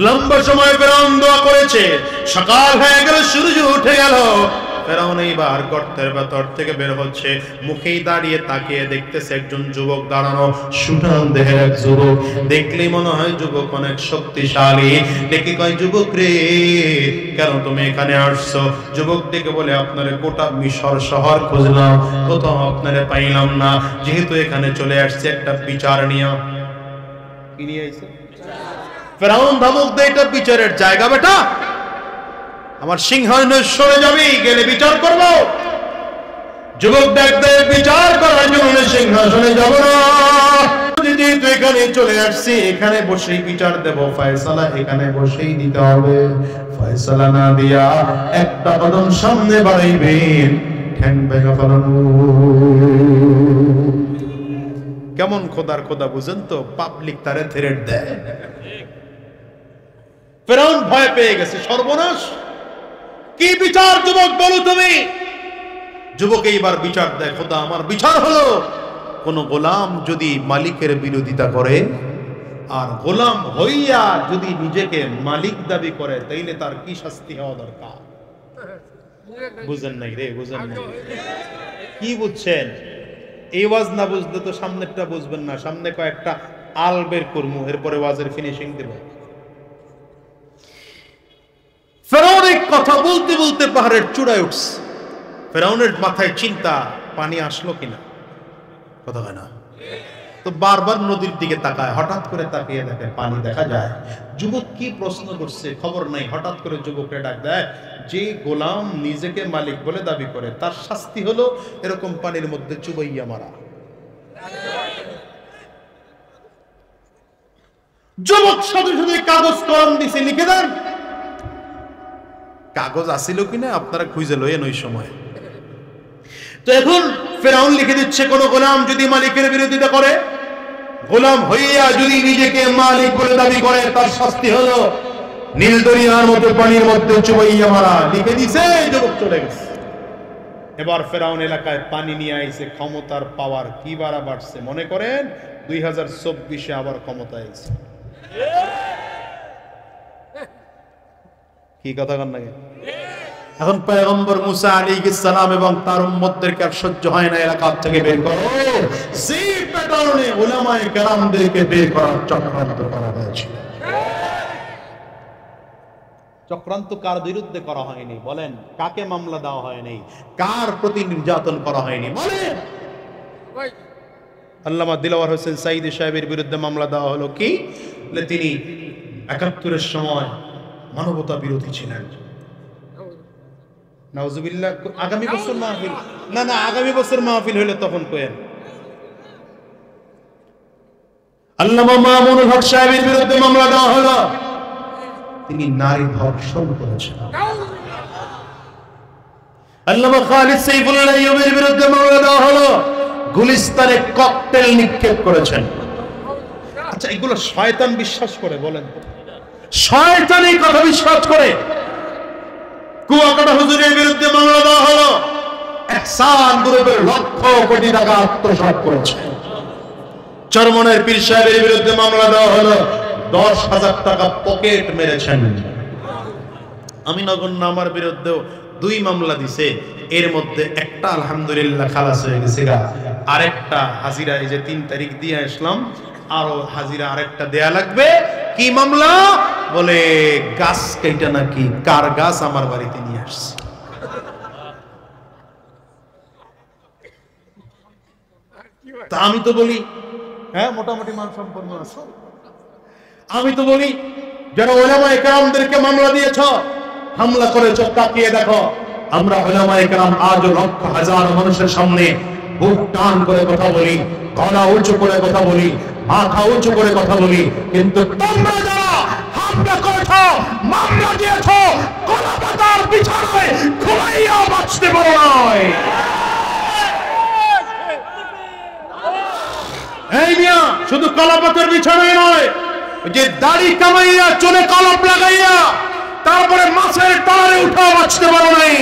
লম্বা সময় ফেরাউন দোয়া করেছে, সকাল হয়ে গেল, সূর্য উঠে গেল, ফেরাউন এইবার গর্তের ভেতর থেকে বের হচ্ছে, মুখেই দাঁড়িয়ে তাকিয়ে দেখতেছে একজন যুবক দাঁড়ানো, সুঠাম দেহের এক যুবক। দেখলেই মনে হয় যুবক অনেক শক্তিশালী। দেখি কয়, যুবক রে, কেন তুমি এখানে আসছো? যুবক ডেকে বলে, আপনারে গোটা মিশর শহর খুঁজলাম, কোথাও আপনারে পাইলাম না। যেহেতু এখানে চলে আসছে একটা বিচার নিয়ে। কি নিয়ে আইছে? ফেরাউন ধমক দেয়, এটা বিচারের জায়গা বেটা, আমার সিংহাসনে সরে যাবি, গেলে বিচার করব। যুবক ডাক দেয়, বিচার করার জন্য সিংহাসনে যাব না, যেহেতু এখানে চলে আসছি, এখানে বসেই বিচার দেব, ফয়সালা এখানে বসেই দিতে হবে। ফয়সালা না দিয়া একটা কদম সামনে বাড়াইবেন, ঠ্যাং ভেঙে ফেলানো। কেমন খোদার খোদা বুঝেন তো, পাবলিক তারে থ্রেট দেয়। ফেরাউন ভয় পেয়ে গেছে, সর্বনাশ, কি বিচার যুবক বলো তুমি? যুবক এইবার বিচার দেয়, খোদা আমার বিচার হলো, কোন গোলাম যদি মালিকের বিরোধিতা করে আর গোলাম হইয়া যদি নিজেকে মালিক দাবি করে, তাইলে তার কি শাস্তি হওয়া দরকার? বুঝেন নাই রে, বুঝেন নাই। কি বুঝছেন? এই ওয়াজ না বুঝলে তো সামনেরটা বুঝবেন না। সামনে কয়েকটা আল বের করমু, এরপরে ওয়াজের ফিনিশিং দেব। ফেরাউন এক কথা বলতে বলতে পাহাড়ের চূড়ায় উঠছে। ফেরাউনের মাথায় চিন্তা, পানি আসলো কিনা, কথা হয় না তো বারবার নদীর দিকে তাকায়। হঠাৎ করে তাকিয়ে দেখে পানি দেখা যায়। যুবক কি প্রশ্ন করছে খবর নাই, হঠাৎ করে যুবককে ডাক দেয়, যে গোলাম নিজেকে মালিক বলে দাবি করে, তার শাস্তি হলো এরকম পানির মধ্যে চুবাইয়া মারা। যুবক সাথে সাথে কাগজ কলম দিছে, লিখে দেন। কাগজ আসিল কিনা আপনারা খুঁজে লইয়েন ওই সময়। তো এখন ফেরাউন লিখে দিচ্ছে, কোন গোলাম যদি মালিকের বিরোধিতা করে, গোলাম হইয়া যদি নিজেকে মালিক বলে দাবি করে, তার শাস্তি হলো নীল দরিয়ার মতো পানির মধ্যে চুবাইয়া মারা। লিখে দিছে, যুবক চলে গেছে। এবার ফেরাউন এলাকায় পানি নিয়ে আইছে, ক্ষমতার পাওয়ার কি বাড়া বাড়ছে। মনে করেন 2024 আবার ক্ষমতায় আইছে। কি কথা কন নাকি? এখন পয়গম্বর মুসা আলাইহিস সালাম এবং তার উম্মতদেরকে আর সহ্য হয় না, এলাকা থেকে বের করো। সেই প্যাটার্নে উলামায়ে কেরামদেরকে বের করার চক্রান্ত করা হয়েছে। চক্রান্ত কার বিরুদ্ধে করা হয়নি বলেন? কাকে মামলা দেওয়া হয়নি? কার প্রতি নির্যাতন করা হয়নি বলেন? আল্লামা দিলওয়ার হোসেন সাঈদী সাহেবের বিরুদ্ধে মামলা দেওয়া হলো কি? তিনি ৭১-এর সময় মানবতা বিরোধী ছিলেন। নাউজুবিল্লাহ। আগামী বছর মাহফিল, না আগামী বছর মাহফিল হইলে তখন কয়েন। আল্লামা মামুনুল হক সাহেবের বিরুদ্ধে মামলা দেওয়া হলো, তিনি নারী ধর্ষণ করেছেন। আল্লামা খালিদ সাইফুল্লাহ আইয়ুবের বিরুদ্ধে মামলা দেওয়া হলো, গুলিস্তানে ককটেল নিক্ষেপ করেছেন। আচ্ছা, এগুলো শয়তান বিশ্বাস করে বলেন? শয়তান এই কথা বিশ্বাস করে। কুয়াকাটা হুজুরের বিরুদ্ধে মামলা দেওয়া হলো, ইহসান গ্রুপের লক্ষ কোটি টাকা আত্মসাৎ করেছে। চরমনের পীর সাহেবের বিরুদ্ধে মামলা দেওয়া হলো, 10,000 টাকা পকেট মেরেছেন। আমিনগর নামার বিরুদ্ধেও 2 মামলা দিছে, এর মধ্যে একটা আলহামদুলিল্লাহ খালাস হয়ে গেছে, আরেকটা হাজিরা এই যে 3 তারিখ দিয়ে আসলাম, আরো হাজিরা আরেকটা দেয়া লাগবে। কি মামলা? বলে গাছ কেটে নাকি কার গাছ আমার বাড়িতে নিয়ে আসছে। তা আমি তো বলি, হ্যাঁ মোটামুটি মান সম্পন্ন আছে। আমি তো বলি, যারা উলামায়ে কেরামদেরকে মামলা দিয়েছ, হামলা করেছ, তাকিয়ে দেখো, আমরা উলামায়ে কেরাম আজ লক্ষ হাজার মানুষের সামনে বুক টান করে কথা বলি, গলা উঁচু করে কথা বলি, মাথা উঁচু করে কথা বলি, কিন্তু তোমরা যারা হামলা করেছ, মামলা দিয়েছ, গলা পাতার বিছানায় ঘুমাইয়া বাঁচতে পারো নয়। এই মিয়া, শুধু কলাপাতার বিছানায় নয়, যে দাড়ি কামাইয়া চলে কলপ লাগাইয়া তারপরে মাছের তলারে উঠা বাঁচতে পারো নাই।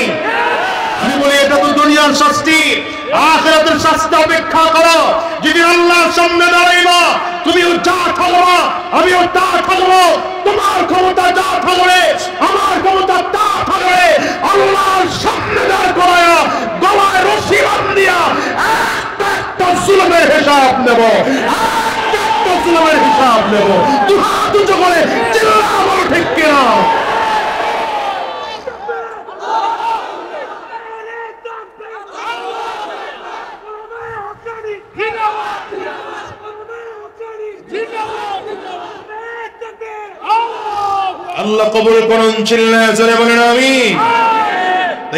আমি বলি, এটা তো দুনিয়ার শাস্তি, আখিরাতের শাস্তি অপেক্ষা করো। যদি আল্লাহর সামনে দাঁড়াইবা, তুমিও যা থাকবা, আমিও তা থাকবো। তোমার ক্ষমতা যা থাকবে, আমার ক্ষমতা তা থাকবে। আল্লাহর সামনে দাঁড় হিসাব নেব, মুসলমানের হিসাব নেব। তুই হাত উঁচু করে চিল্লা বলো ঠিক কিনা? আল্লাহ কবুল করুন, চিল্লায়ে জোরে বলেন আমিন।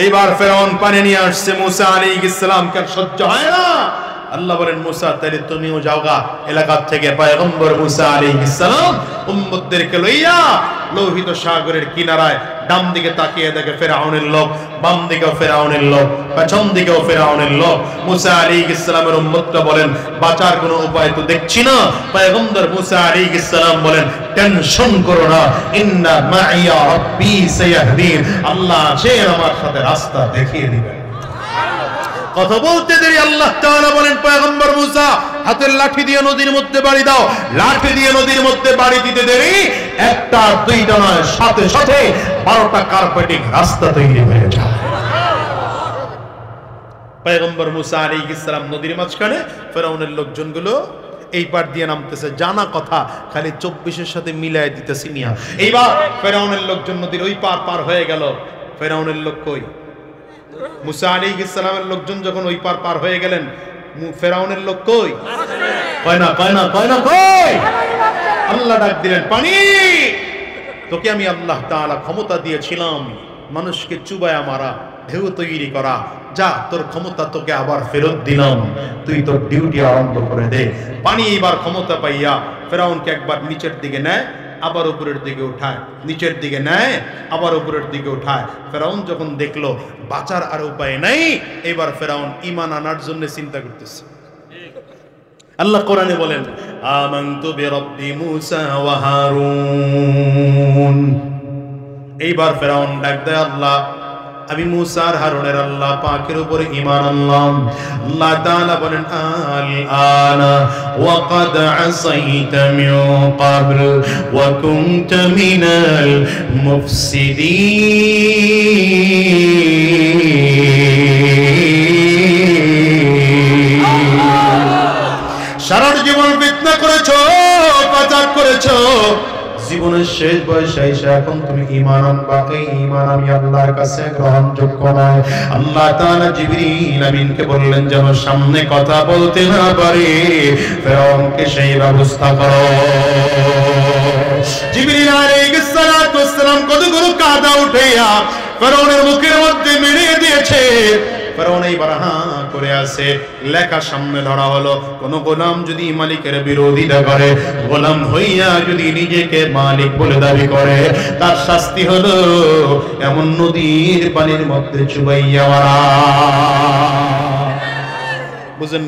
এইবার ফেরাউন পানি নিয়ে আসছে, মুসা আলাইহিস সালামকে সহ্য হয় না। আল্লাহ বলেন, মুসা তাহলে তুমিও যাওগা এলাকা থেকে। পয়গম্বর মুসা আলাইহিস সালাম উম্মতদেরকে লইয়া লোহিত সাগরের কিনারায় ডান দিকে তাকিয়ে দেখে ফেরাউনের লোক, বাম দিকেও ফেরাউনের লোক, পেছন দিকেও ফেরাউনের লোক। মুসা আলাইহিস সালামের উম্মতরা বলেন, বাঁচার কোনো উপায় তো দেখছি না। পয়গম্বর মুসা আলাইহিস সালাম বলেন, টেনশন করো না, ইন্না মাইয়া রাব্বি সায়াহদিন, আল্লাহ আছেন, আমার সাথে রাস্তা দেখিয়ে দিবেন। কথা বলতে দেরি আল্লাহ তাআলা বলেন, পয়গম্বর মুসা হাতের লাঠি দিয়ে নদীর মধ্যে বাড়ি দাও। লাঠি দিয়ে নদীর মধ্যে বাড়ি দিতে দেরি একটা দুইটা নয়, সাথে সাথে 12টা কার্পেটিং রাস্তা তৈরি হয়ে যায়। পয়গম্বর মুসা আলাইহিস সালাম নদীর মাঝখানে, ফেরাউনের লোকজনগুলো এই পার দিয়ে নামতেছে, জানা কথা খালি 24-এর সাথে মিলায় দিতেছি মিয়া। এইবার ফেরাউনের লোকজন নদীর ওই পার হয়ে গেল। ফেরাউনের লোক কই? মুসা আলাইহিস সালামের লোকজন যখন ওই পার হয়ে গেলেন, ফেরাউনের লোক কই? কয় না কই? আল্লাহ ডাক দিলেন, পানি, তোকে আমি আল্লাহ তাআলা ক্ষমতা দিয়েছিলাম মানুষকে চুবায়া মারা, ঢেউ তৈরি করা, যা তোর ক্ষমতা তোকে আবার ফেরত দিলাম, তুই তোর ডিউটি আরম্ভ করে দে। পানি এবার ক্ষমতা পাইয়া ফেরাউনকে একবার নিচের দিকে নেয়, আবার উপরের দিকে উঠায়, নিচের দিকে নেয়, আবার উপরের দিকে উঠায়। ফেরাউন যখন দেখলো বাঁচার আর উপায় নাই, এবার ফেরাউন ঈমান আনার জন্য চিন্তা করতেছে। আল্লাহ কোরআনে বলেন, আমানতু বিরাব্বি মুসা ওয়া হারুন। এইবার ফেরাউন ডাক দেয়, আল্লাহ আমি মুসা আর হারুনের আল্লাহ পাকের উপরে ঈমান আনলাম। আল্লাহ তাআলা বলেন, আল আনা ওয়া ক্বাদ আসাইতা মিন ক্বাবল ওয়া কুনতা মিনাল মুফসিদিন। সারা জীবন ফিতনা করেছো, পাচার করেছো, জীবনের শেষ বয়সে এসে এখন তুমি ঈমান আনবা, এই ঈমান আমি আল্লাহর কাছে গ্রহণযোগ্য নয়। আল্লাহ তাআলা জিবরিল আমিনকে বললেন, যেন সামনে কথা বলতে না পারে, ফেরাউনকে সেই ব্যবস্থা করো। জিবরিল আলাইহিস সালাতু ওয়াস সালাম কতগুলো কাদা উঠাইয়া ফেরাউনের মুখের মধ্যে মেরে দিয়েছে। ফেরাউন এইবার হাঁ করে আছে। লেখা সামনে ধরা হলো, কোন গোলাম যদি মালিকের বিরোধিতা করে, গোলাম হইয়া যদি নিজেকে মালিক বলে দাবি করে, তার শাস্তি হলো এমন নদীর পানির মধ্যে চুবাইয়া মারা। বুঝেন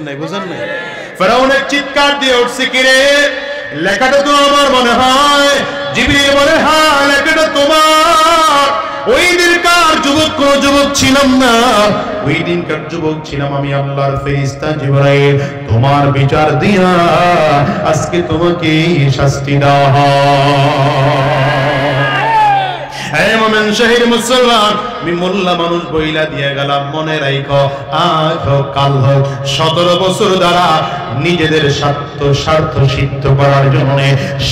নাই? ফেরাউনের চিৎকার দিয়ে উঠছে, কিরে লেখাটা তো আমার মনে হয়। জিবরিল বলে, হ্যাঁ লেখাটা তোমার। ওই দিনকার যুবক কোন যুবক ছিলাম না, ওই দিনকার যুবক ছিলাম আমি আল্লাহর ফেরেশতা জিবরাইল। তোমার বিচার দিয়া আজকে তোমাকে শাস্তি দেওয়া হয়। মোমেন শহীদ মুসলমান, আমি মোল্লা মানুষ বইলা দিয়ে গেলাম, মনে রাখো আজ হোক কাল হোক 17 বছর দ্বারা নিজেদের স্বার্থ সিদ্ধ করার জন্য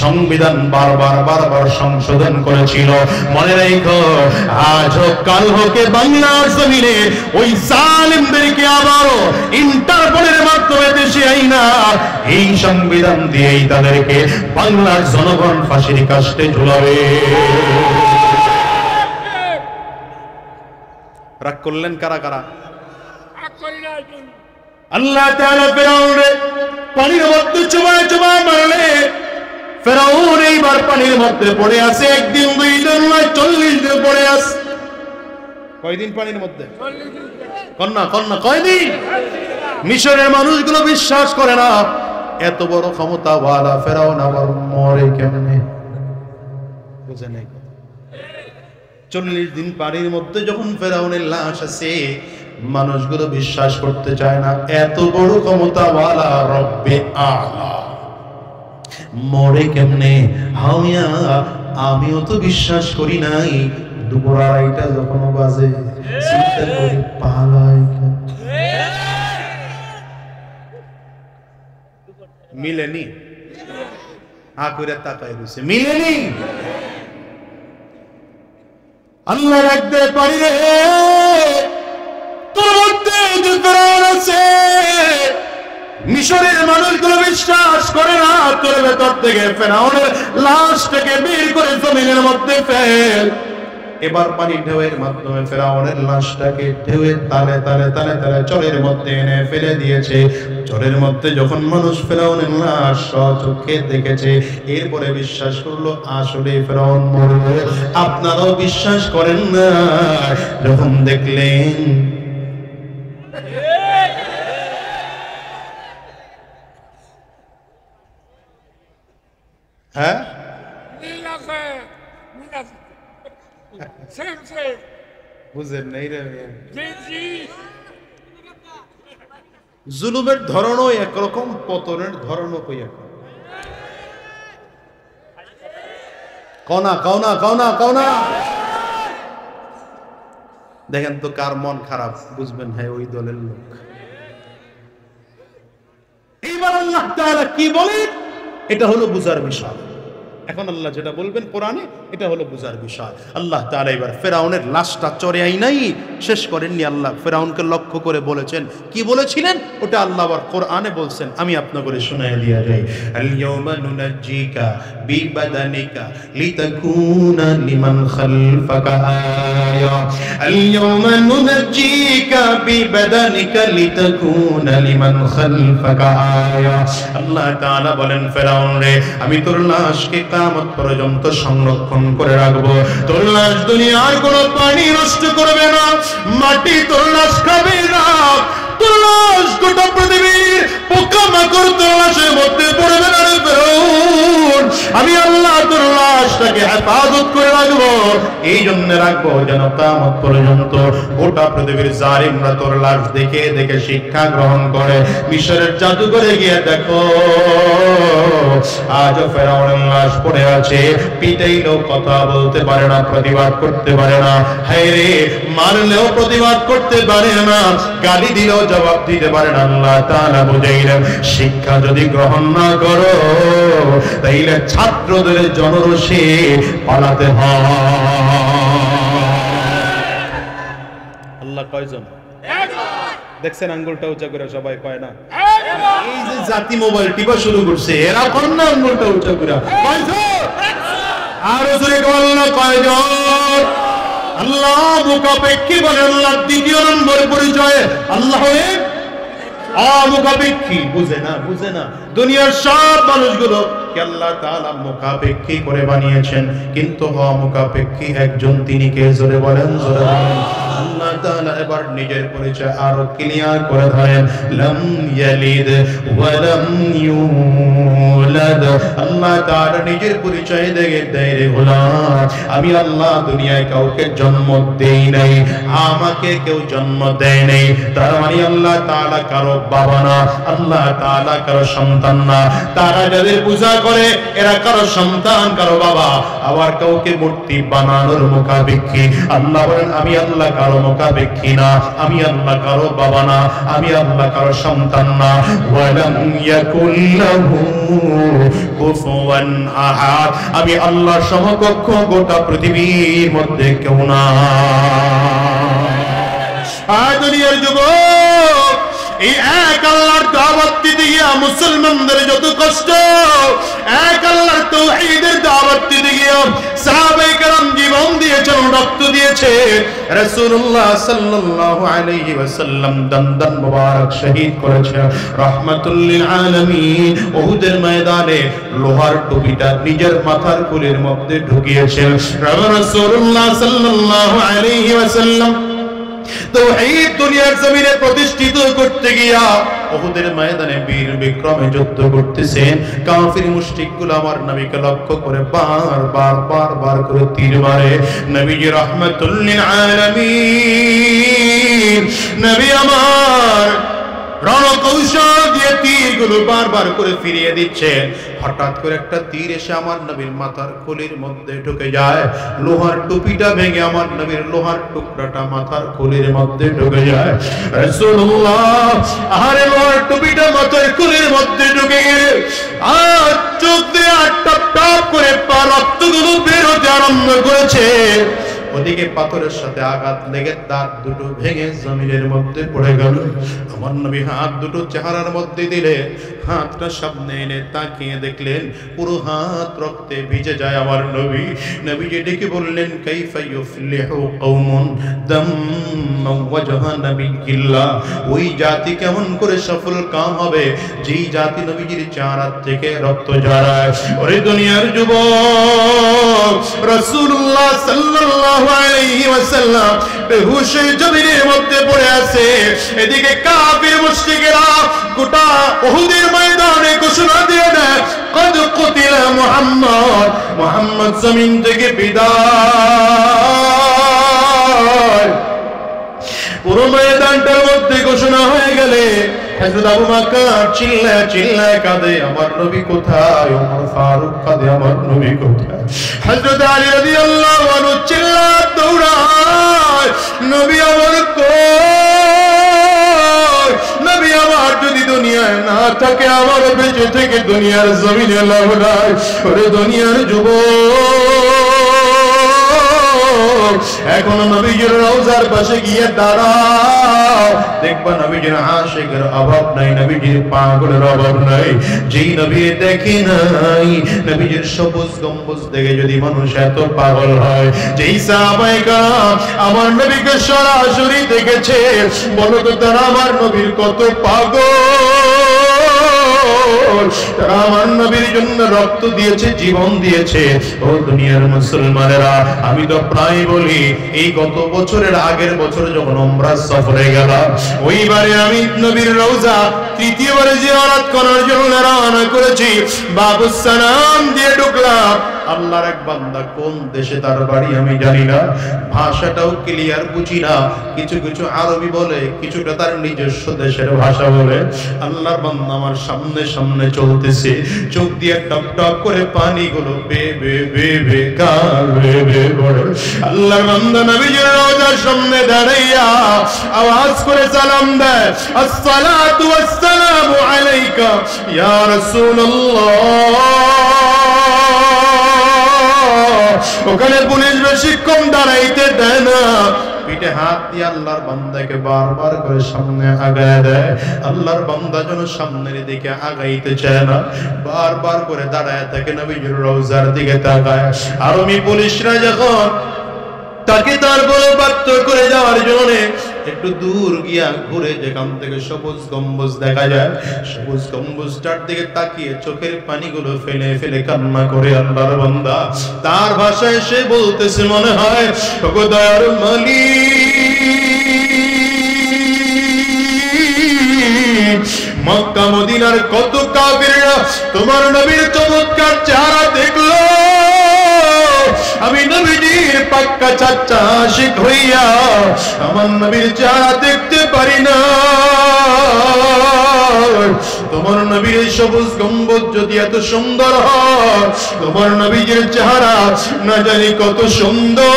সংবিধান বারবার সংশোধন করেছিল। মনে রাখো আজ হোক কাল হোক বাংলার জমিনে ওই জালিমদেরকে আবারও ইন্টারপোলের মাধ্যমে দেশে আইনা এই সংবিধান দিয়েই তাদেরকে বাংলার জনগণ ফাঁসির কাস্টে ঝুলাবে। রাগ করলেন কারা? আল্লাহ তাআলা ফেরাউনকে পানির মধ্যে চুবায় মারলে ফেরাউন এইবার পানির মধ্যে পড়ে আছে। একদিন, 2 দিন নয়, 40 দিন পড়ে আছে। কয়দিন পানির মধ্যে? কন্যা কয়দিন? মিশরের মানুষগুলো বিশ্বাস করে না, এত বড় ক্ষমতাওয়ালা ফেরাউন আবার মরে কেমনে? বুঝে নাই। 40 দিন পানির মধ্যে যখন ফেরাউনের লাশ আছে, মানুষগুলো বিশ্বাস করতে চায় না, এত বড় ক্ষমতাওয়ালা রব্বে আলা মরে কেমনে? হামিয়া আমিও তো বিশ্বাস করি নাই। দুপুর 2:30 যখন বাজে, চিন্তা করি পালায় মিলেনি? আকুরে তাকায় রয়েছে, মিলেনি? আল্লাহ রাখতে পারি রে, তোর মধ্যে যে ফেরাউন আছে, মিশরের মানুষগুলো বিশ্বাস করে না, তোর ভেতর থেকে ফেরাউনের লাশটাকে বের করে জমিনের মধ্যে ফেল। এবার পানি ঢেউয়ের মাধ্যমে ফেরাউনের লাশটাকে ঢেউয়ের তালে তালে তালে তালে চরের মধ্যে এনে ফেলে দিয়েছে। চরের মধ্যে যখন মানুষ ফেরাউনের লাশ চোখে দেখেছে, এরপরে বিশ্বাস করলো আসলে ফেরাউন মরবে। আপনারাও বিশ্বাস করেন না? যখন দেখলেন হ্যাঁ বুঝেন নাই রে, জুলুমের ধরনও একরকম, পতনের ধরনও একরকম। কওনা কওনা কওনা কওনা। দেখেন তো কার মন খারাপ, বুঝবেন হ্যাঁ ওই দলের লোক। এইবার আল্লাহ তাআলা কি বলেন, এটা হলো বুঝার বিষয়। এখন আল্লাহ যেটা বলবেন কোরআনে, এটা হলো বুঝার বিষয়। আল্লাহ তাআলা এবার ফেরাউনের লাশটা চরে আইনাই শেষ করেননি। আল্লাহ ফেরাউনকে লক্ষ্য করে বলেছেন, কি বলেছিলেন ওটা আল্লাহ আবার কোরআনে বলছেন, আমি আপনাকে শোনায় দিয়া যাই। আল ইয়াওমা নুনাজ্জিকা বিবাদানিকা লিতাকুনা লিমান খালফাকা আয়া। আল ইয়াওমা নুনাজ্জিকা বিবাদানিকা লিতাকুনা লিমান খালফাকা আয়া। আল্লাহ তাআলা বলেন, ফেরাউন রে, আমি তোর লাশকে কিয়ামত পর্যন্ত সংরক্ষণ করে রাখবো। তোর লাশ দুনিয়ার কোনো পানি নষ্ট করবে না, মাটি তোর লাশ খাবে না, তোর লাশ গোটা পৃথিবীর পোকামাকড় তোর লাশের মধ্যে পড়বে না রে ফেরাউন। আমি আল্লাহ তোর লাশটাকে হেফাজত করে রাখবো। এই জন্য রাখবো যেন কিয়ামত পর্যন্ত গোটা পৃথিবীর জালিমরা তোর লাশ দেখে দেখে শিক্ষা গ্রহণ করে। মিশরের জাদুঘরে গিয়ে দেখো, আজ ফেরাউনের লাশ পড়ে আছে, পিটাইলেও কথা বলতে পারে না, প্রতিবাদ করতে পারে না। হায় রে, মারলেও প্রতিবাদ করতে পারে না, গালি দিলেও জবাব দিতে পারে না। আল্লাহ তাআলা বুঝাইলেন, শিক্ষা যদি গ্রহণ না করো তাইলে ছাত্রদের জনরোষে পালাতে হয়। আল্লাহ কয়জন? দেখছেন আঙ্গুলটা উঁচা করে সবাই কয় না? এই যে জাতি মোবাইল টিপা শুরু করছে, এরা কোন না আঙ্গুলটা উঁচা করে আর জোরে আল্লাহ কয়জন? আল্লাহ মুখাপেক্ষী বলে। আল্লাহ দ্বিতীয় নম্বর পরিচয়, আল্লাহ অমুখাপেক্ষী। বুঝে না, বুঝে না। দুনিয়ার সব মানুষগুলো কে আল্লাহ তাআলা মুখাপেক্ষী করে বানিয়েছেন, কিন্তু অমুখাপেক্ষী একজন, তিনি কে? জোরে বলেন, জোরে বলেন। আল্লাহ তাআলা এবার নিজের পরিচয় আরো ক্লিয়ার করে ধরেন, লাম ইয়ালিদ ওয়া লাম ইউলাদ। আল্লাহ তাআলা নিজের পরিচয় দেয় রে গোলাম, আমি আল্লাহ দুনিয়ায় কাউকে জন্ম দেই নাই, আমাকে কেউ জন্ম দেয় নাই। তার মানে আল্লাহ তাআলা কারো বাবা না, আল্লাহ তাআলা কারো সন্তান না। তারা যাদের পূজা করে এরা কারো সন্তান, কারো বাবা, আবার কাউকে মূর্তি বানানোর মুখাপেক্ষী। আল্লাহ বলেন, আমি আল্লাহ কারো মুখাপেক্ষী না, আমি আল্লাহ কারো বাবা না, আমি আল্লাহ কারো সন্তান না। ওয়ালাম ইয়াকুল লাহু কুফুয়ান আহাদ, আমি আল্লাহর সমকক্ষ গোটা পৃথিবীর মধ্যে কেউ না। দুনিয়ার যুবক, এই এক আল্লাহর দাওয়াত দিতে গিয়া মুসলমানদের যত কষ্ট, এক আল্লাহর তাওহীদের দাওয়াত দিতে গিয়া সাহাবায়ে কেরাম জীবন দিয়েছেন, রক্ত দিয়েছে। রাসূলুল্লাহ সাল্লাল্লাহু আলাইহি ওয়াসাল্লাম দন্দন মুবারক শহীদ করেছেন রাহমাতুল লিল আলামিন। উহুদের ময়দানে লোহার টুপিটা নিজের মাথার কুলের মধ্যে ঢুকিয়েছেন রাসূলুল্লাহ সাল্লাল্লাহু আলাইহি ওয়াসাল্লাম। তাওহীদ দুনিয়ার জমিনে প্রতিষ্ঠিত করতে গিয়া উহুদের ময়দানে বীর বিক্রমে যুদ্ধ করতেছেন। কাফির মুশরিকগুলো আমার নবীকে লক্ষ্য করে বার করে তীর মারে। নবীজি রাহমাতুল লিল আলামিন, নবী আমার রণকৌশল দিয়ে তীরগুলো বারবার করে ফিরিয়ে দিচ্ছেন। হঠাৎ করে একটা তীর এসে আমার নবীর মাথার খুলির মধ্যে ঢুকে যায়, লোহার টুপিটা ভেঙে আমার নবীর লোহার টুকরাটা মাথার খুলির মধ্যে ঢুকে যায়। রাসূলুল্লাহ আরে লোহার টুপিটা মাথার খুলির মধ্যে ঢুকে গেলে আর চোখ দিয়ে টপ টপ করে রক্তগুলো বের হতে আরম্ভ করেছে। ওদিকে পাথরের সাথে আঘাত লেগে দাঁত দুটো ভেঙে জমিনের মধ্যে পড়ে গেল। আমার নবী হাত দুটো চেহারার মধ্যে দিলে, হাতটা সামনে এনে তাকিয়ে দেখলেন পুরো হাত রক্তে ভিজে যায়। আমার নবীজি ডেকে বললেন, কাইফা ইউফলিহু কওমুন দাম্মা ওয়াজহা নাবিয়্যিল্লাহ, ওই জাতি কেমন করে সফল কাম হবে যেই জাতি নবীজির চেহারা থেকে রক্ত ঝরায়। ওরে দুনিয়ার যুবক, রাসূলুল্লাহ সাল্লাল্লাহু আলাইহি ওয়াসাল্লাম বেহুশ হয়ে জমিনের মধ্যে পড়ে আছে। এদিকে কাফির মুশরিকেরা গোটা উহুদের ময়দানে ঘোষণা দিয়ে দেয়, কদ কুতিলা মুহাম্মদ জমিন থেকে বিদায়। পুরো ময়দানটার মধ্যে ঘোষণা হয়ে গেলে হযরত আবু বকর চিল্লায় কাঁদে, আমার নবী কোথায়? ওমর ফারুক কাঁদে, আমার নবী কোথায়? হযরত আলী রাদিয়াল্লাহু আনহু চিল্লায় দৌড়ায়, নবী আমার কই? নবী আমার যদি দুনিয়ায় না থাকে, আমার বেঁচে থেকে দুনিয়ার জমিনে লাভ নাই। ওরে দুনিয়ার যুবক, এখন নবীজির রওজার পাশে গিয়ে দাঁড়াও, দেখবা নবীজির আশিকের অভাব নাই, নবীজির পাগলের অভাব নাই। যেই নবী দেখে নাই, নবীজির সবুজ গম্বুজ দেখে যদি মানুষ এত পাগল হয়, যেই সাহাবায়ে কেরাম আমার নবীকে সরাসরি দেখেছে, বলো তো তারা আমার নবীর কত পাগল, তারা আমার নবীর জন্য রক্ত দিয়েছে, জীবন দিয়েছে। ও দুনিয়ার মুসলমানেরা, আমি তো প্রায় বলি, এই গত বছরের আগের বছর যখন উমরা সফরে গেলাম, ওইবারে আমি নবীর রওজা তৃতীয়বারে জিয়ারত করার জন্য রওনা করেছি। বাবুস সালাম দিয়ে ঢুকলাম। আল্লাহর এক বান্দা কোন দেশে তার বাড়ি আমি জানি না, ভাষাটাও ক্লিয়ার বুঝি না, কিছু কিছু আরবি বলে, কিছুটা তার নিজস্ব দেশের ভাষা বলে। আল্লাহর বান্দা আমার সামনে সামনে চলতেছে, চোখ দিয়ে টপ টপ করে পানিগুলো বে বে বে বে কার বে বে পড়ে। আল্লাহর বান্দা নবীজির রওজার সামনে দাঁড়াইয়া আওয়াজ করে সালাম দেয়, আসসালাতু ওয়াসসালামু আলাইকা ইয়া রাসূলুল্লাহ। ওখানে পুলিশ বেশিক্ষণ দাঁড়াইতে দেয় না, পিঠে হাত দিয়ে আল্লাহর বান্দাকে বারবার করে সামনে আগায় দেয়। আল্লাহর বান্দা যেন সামনের দিকে আগাইতে চায় না, বারবার করে দাঁড়ায় থাকে, নবীজির রওজার দিকে তাকায়। আর্মি পুলিশরা যখন তাকে তারপরে বাধ্য করে যাওয়ার জন্য একটু দূর গিয়া ঘুরে, যেখান থেকে সবুজ গম্বুজ দেখা যায়, সবুজ গম্বুজটার দিকে তাকিয়ে চোখের পানিগুলো ফেলে ফেলে কান্না করে আল্লাহর বান্দা তার ভাষায় সে বলতেছে, মনে হয় ওগো দয়ার মালিক, মক্কা মদিনার কত কাফিররা তোমার নবীর চমৎকার চেহারা দেখলো, আমি নবীজির পাক্কা চাচা আশিক হইয়া আমার নবীর চেহারা দেখতে পারি না। তোমার নবীর সবুজ গম্বুজ যদি এত সুন্দর হয়, তোমার নবীজির চেহারা না জানি কত সুন্দর।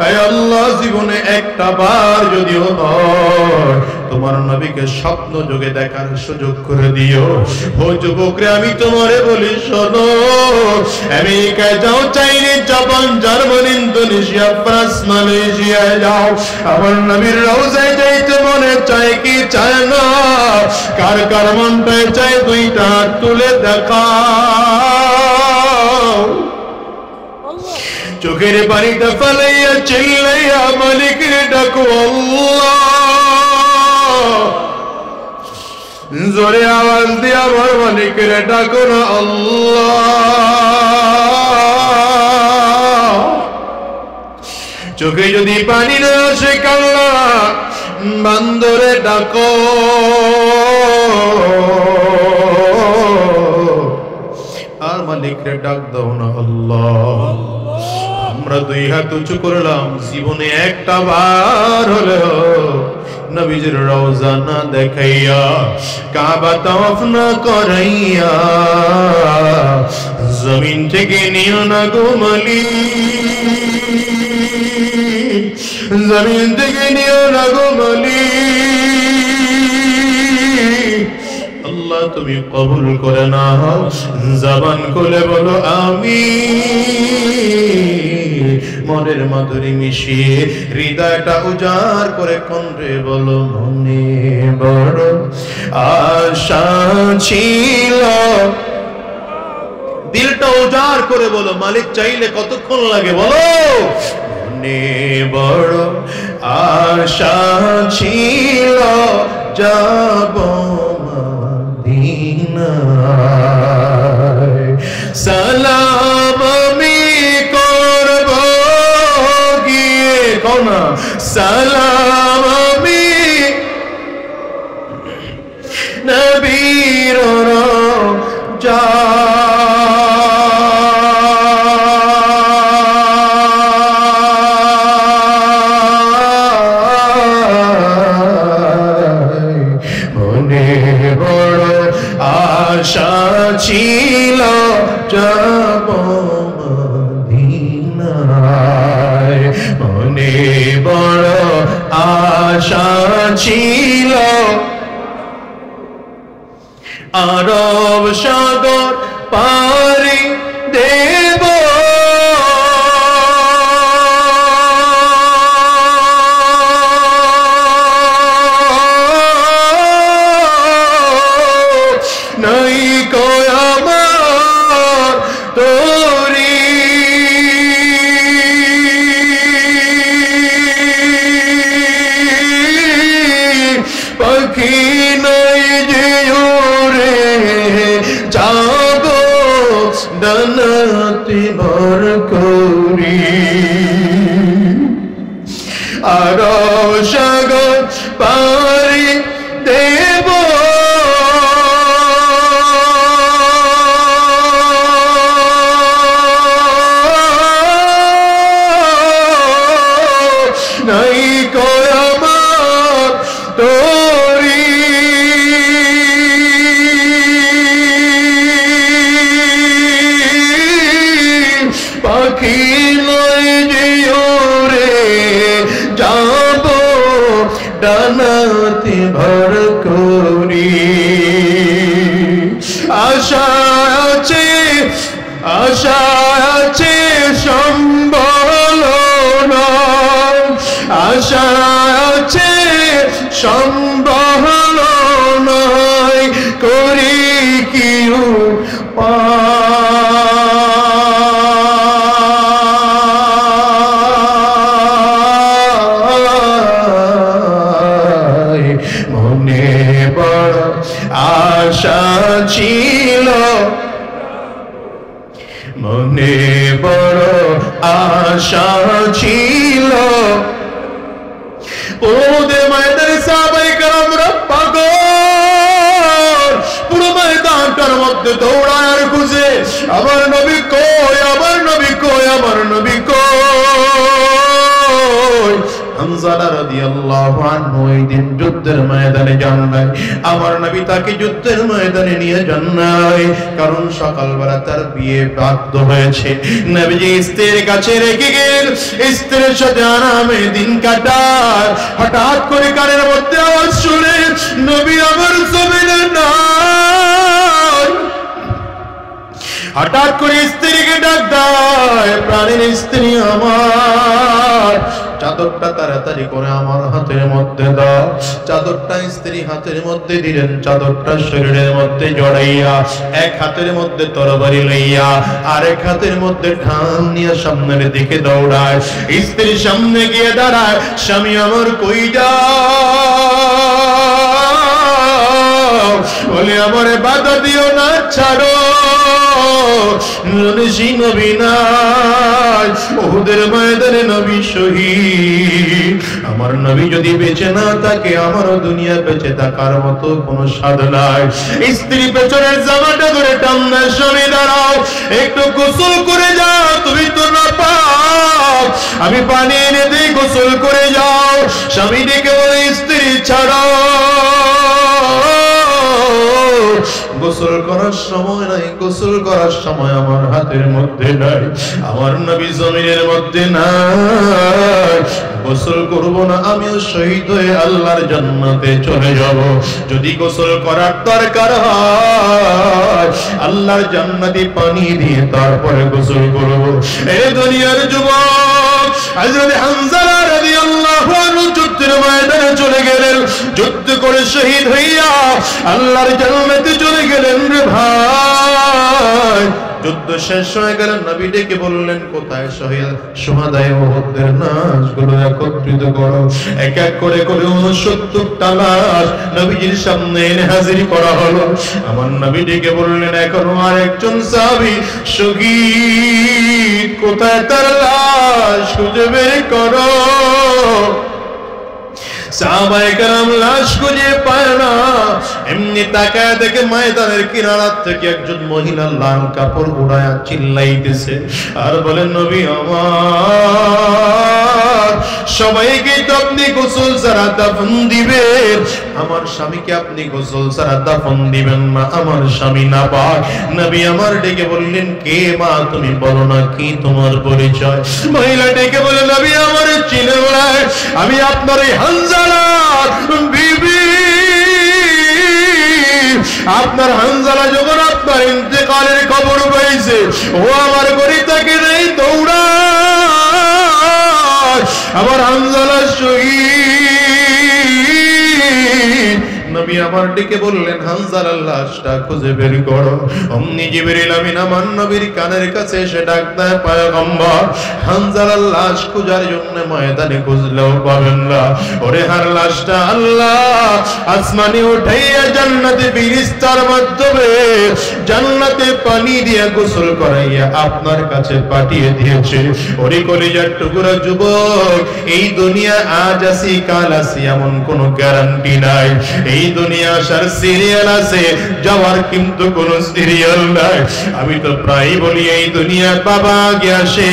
আয় আল্লাহ, জীবনে একটা বার যদিও হয়, তোমার নবীকে স্বপ্ন যোগে দেখার সুযোগ করে দিও। ও যুবকরে, আমি তোমারে বলি শোনো, আমেরিকায় যাও, Chinese, Japan, Germany, Indonesia, France, মালয়েশিয়ায় যাও, আমার নবীর রওজায় যাইতে মনে চায় কি চায় না? কার কার মনটায় চায় দুইটা হাত তুলে দেখাও। চোখের পানিটা ফেলাইয়া চিল্লাইয়া মালিকের ডাকো আল্লাহ, জোরে আওয়াজ দিয়া আমার মালিকের ডাকো না আল্লাহ। চোখে যদি পানি না আসে, কাল্লা বান্দরে ডাকো, আর মালিকের ডাক দাও না আল্লাহ। আমরা দুই হাত উঁচু করলাম, জীবনে একটা বার হলেও নবীজির রওজা না দেখাইয়া, কাবা তাওয়াফ না করাইয়া জমিন থেকে নিও না গো মালিক, জমিন থেকে নিও না গো মালিক। আল্লাহ তুমি কবুল করে নাও। জবান খুলে বলো আমিন। মনের মাধুরী মিশিয়ে হৃদয়টা উজাড় করে কণ্ঠে বলো মনে বড় আশা ছিল। দিলটা উজাড় করে বলো মালিক চাইলে কতক্ষণ লাগে বলো। মনে বড় আশা ছিল যাব মদিনায়, সালাম আমি করব গিয়ে, কোনা সালাম আমি নবীর রওজা। আশা ছিল যাব মদিনায়, মনে বড় আশা ছিল। আরব সাগর পাড়ি দেব, নাই কয় আমার তোরি পাখি নাই যে ওরে যাব ডানাতে ভর করি। আর সাগর পারি দেব, নাই কয় আমার তোরি পাখি নয় যে ওরে যাব ডানাতে ভর করি। আশা আছে, আশা আছে সম্বল নয়, আশা আছে সম্বল নয়, করি কি উপায়। মনে বড় আশা ছিল, মনে বড় আশা ছিল। ওদের ময়দানে সাহাবায়ে কেরামরা পাগল, পুরো ময়দানটার মধ্যে দৌড়ায় আর খুঁজে আমার নবী কই, আমার নবী কই, আমার নবী কই। হামজা রাদিয়াল্লাহু আনহু এই দিন যুদ্ধের ময়দানে যান নাই, আমার নবী তাকে যুদ্ধের ময়দানে নিয়ে যান নাই, কারণ সকালবেলা তার বিয়ে বাধ্য হয়েছে। নবীজি স্ত্রীর কাছে রেখে গেলেন, স্ত্রীর সাথে আরামে দিন কাটায়। হঠাৎ করে কানের মধ্যে আওয়াজ শুনে নবী আমার জমিনে নাই। হঠাৎ করে স্ত্রীকে ডাক দেয়, প্রাণের স্ত্রী আমার, চাদরটা তাড়াতাড়ি করে আমার হাতের মধ্যে দাও। চাদরটা স্ত্রী হাতের মধ্যে দিলেন, চাদরটা শরীরের মধ্যে জড়াইয়া এক হাতের মধ্যে তরবারি লইয়া আরেক হাতের মধ্যে ঢাল নিয়ে সামনের দিকে দৌড়ায়। স্ত্রী সামনে গিয়ে দাঁড়ায়, স্বামী আমার কই যাও? বলে আমারে বাধা দিও না, ছাড়ো। নবী নাই, উহুদের ময়দানে নবী শহীদ। আমার নবী যদি বেঁচে না থাকে, আমারও দুনিয়া বেঁচে থাকার মতো কোনো স্বাদ নাই। স্ত্রী পেছনের জামাটা ধরে টান্না, স্বামী দাঁড়াও, একটু গোসল করে যাও, তুমি তো না পাক, আমি পানি এনে দিই, গোসল করে যাও। স্বামী ডেকে বলে স্ত্রী করার সময় নাই, গোসল করার সময় আমার হাতের মধ্যে নাই, আমার নবী জমিনের মধ্যে নাই, গোসল করব না, আমিও শহীদ হয়ে আল্লাহর জান্নাতে চলে যাব। যদি গোসল করার দরকার হয় আল্লাহর জান্নাতি পানি দিয়ে তারপরে গোসল করব। এই দুনিয়ার যুবক হযরত হামজা রাদিয়াল্লাহু আনহু যুদ্ধের ময়দানে চলে গেলেন, যুদ্ধ করে শহীদ হইয়া আল্লাহর জান্নাতে চলে গেলেন রে ভাই। যুদ্ধ শেষ হয়ে গেল, নবী ডেকে বললেন কোথায় শুহাদায়ে উহুদের লাশগুলো একত্রিত করো। এক এক করে করে 69টা লাশ নবীজির সামনে এনে হাজির করা হলো। আমার নবী ডেকে বললেন এখনো আরেকজন সাহাবী শহীদ, কোথায় তার লাশ খুঁজে বের করো। সাহাবায়ে কেরাম লাশ খুঁজে পায় না, এমনি তাকায় দেখে ময়দানের কিনারা থেকে একজন মহিলা লাল কাপড় উড়ায়া চিল্লাইতেছে আর বলে নবী আমার, সবাইকে তো আপনি গোসল ছাড়া দাফন দিবেন, আমার স্বামীকে আপনি গোসল ছাড়া দাফন দিবেন না, আমার স্বামী নাপাক। নবী আমার ডেকে বললেন কে মা তুমি বলো না কি তোমার পরিচয়। মহিলা ডেকে বলে নবী আমার চিনে বলায় আমি আপনার এই হানজালার বিবি। আপনার হানজালা যখন আপনার ইন্তেকালের খবর পাইছে ও আমার ঘরে তাকে নেই দৌড়ায়, আমার হানজালা শহীদ। নবী আমার ডেকে বললেন হানজালার লাশটা খুঁজে বের করো। অমনি জিবরিল আমিন আমার নবীর কানের কাছে এসে ডাক দেয় পয়গম্বর, হানজালার লাশ খোঁজার জন্য ময়দানে খুঁজলেও পাবেন না, ওরে হার লাশটা আল্লাহ আসমানে উঠাইয়া জান্নাতে ফেরেশতার মাধ্যমে জান্নাতে পানি দিয়ে গোসল করাইয়া আপনার কাছে পাঠিয়ে দিয়েছে। ওরে কলিজার টুকরা যুবক, এই দুনিয়া আজ আসি কাল আসি এমন কোনো গ্যারান্টি নাই। এই দুনিয়া আসার সিরিয়াল আছে, যাওয়ার কিন্তু কোনো সিরিয়াল নাই। আমি তো প্রায় বলি এই দুনিয়া বাবা আগে আসে,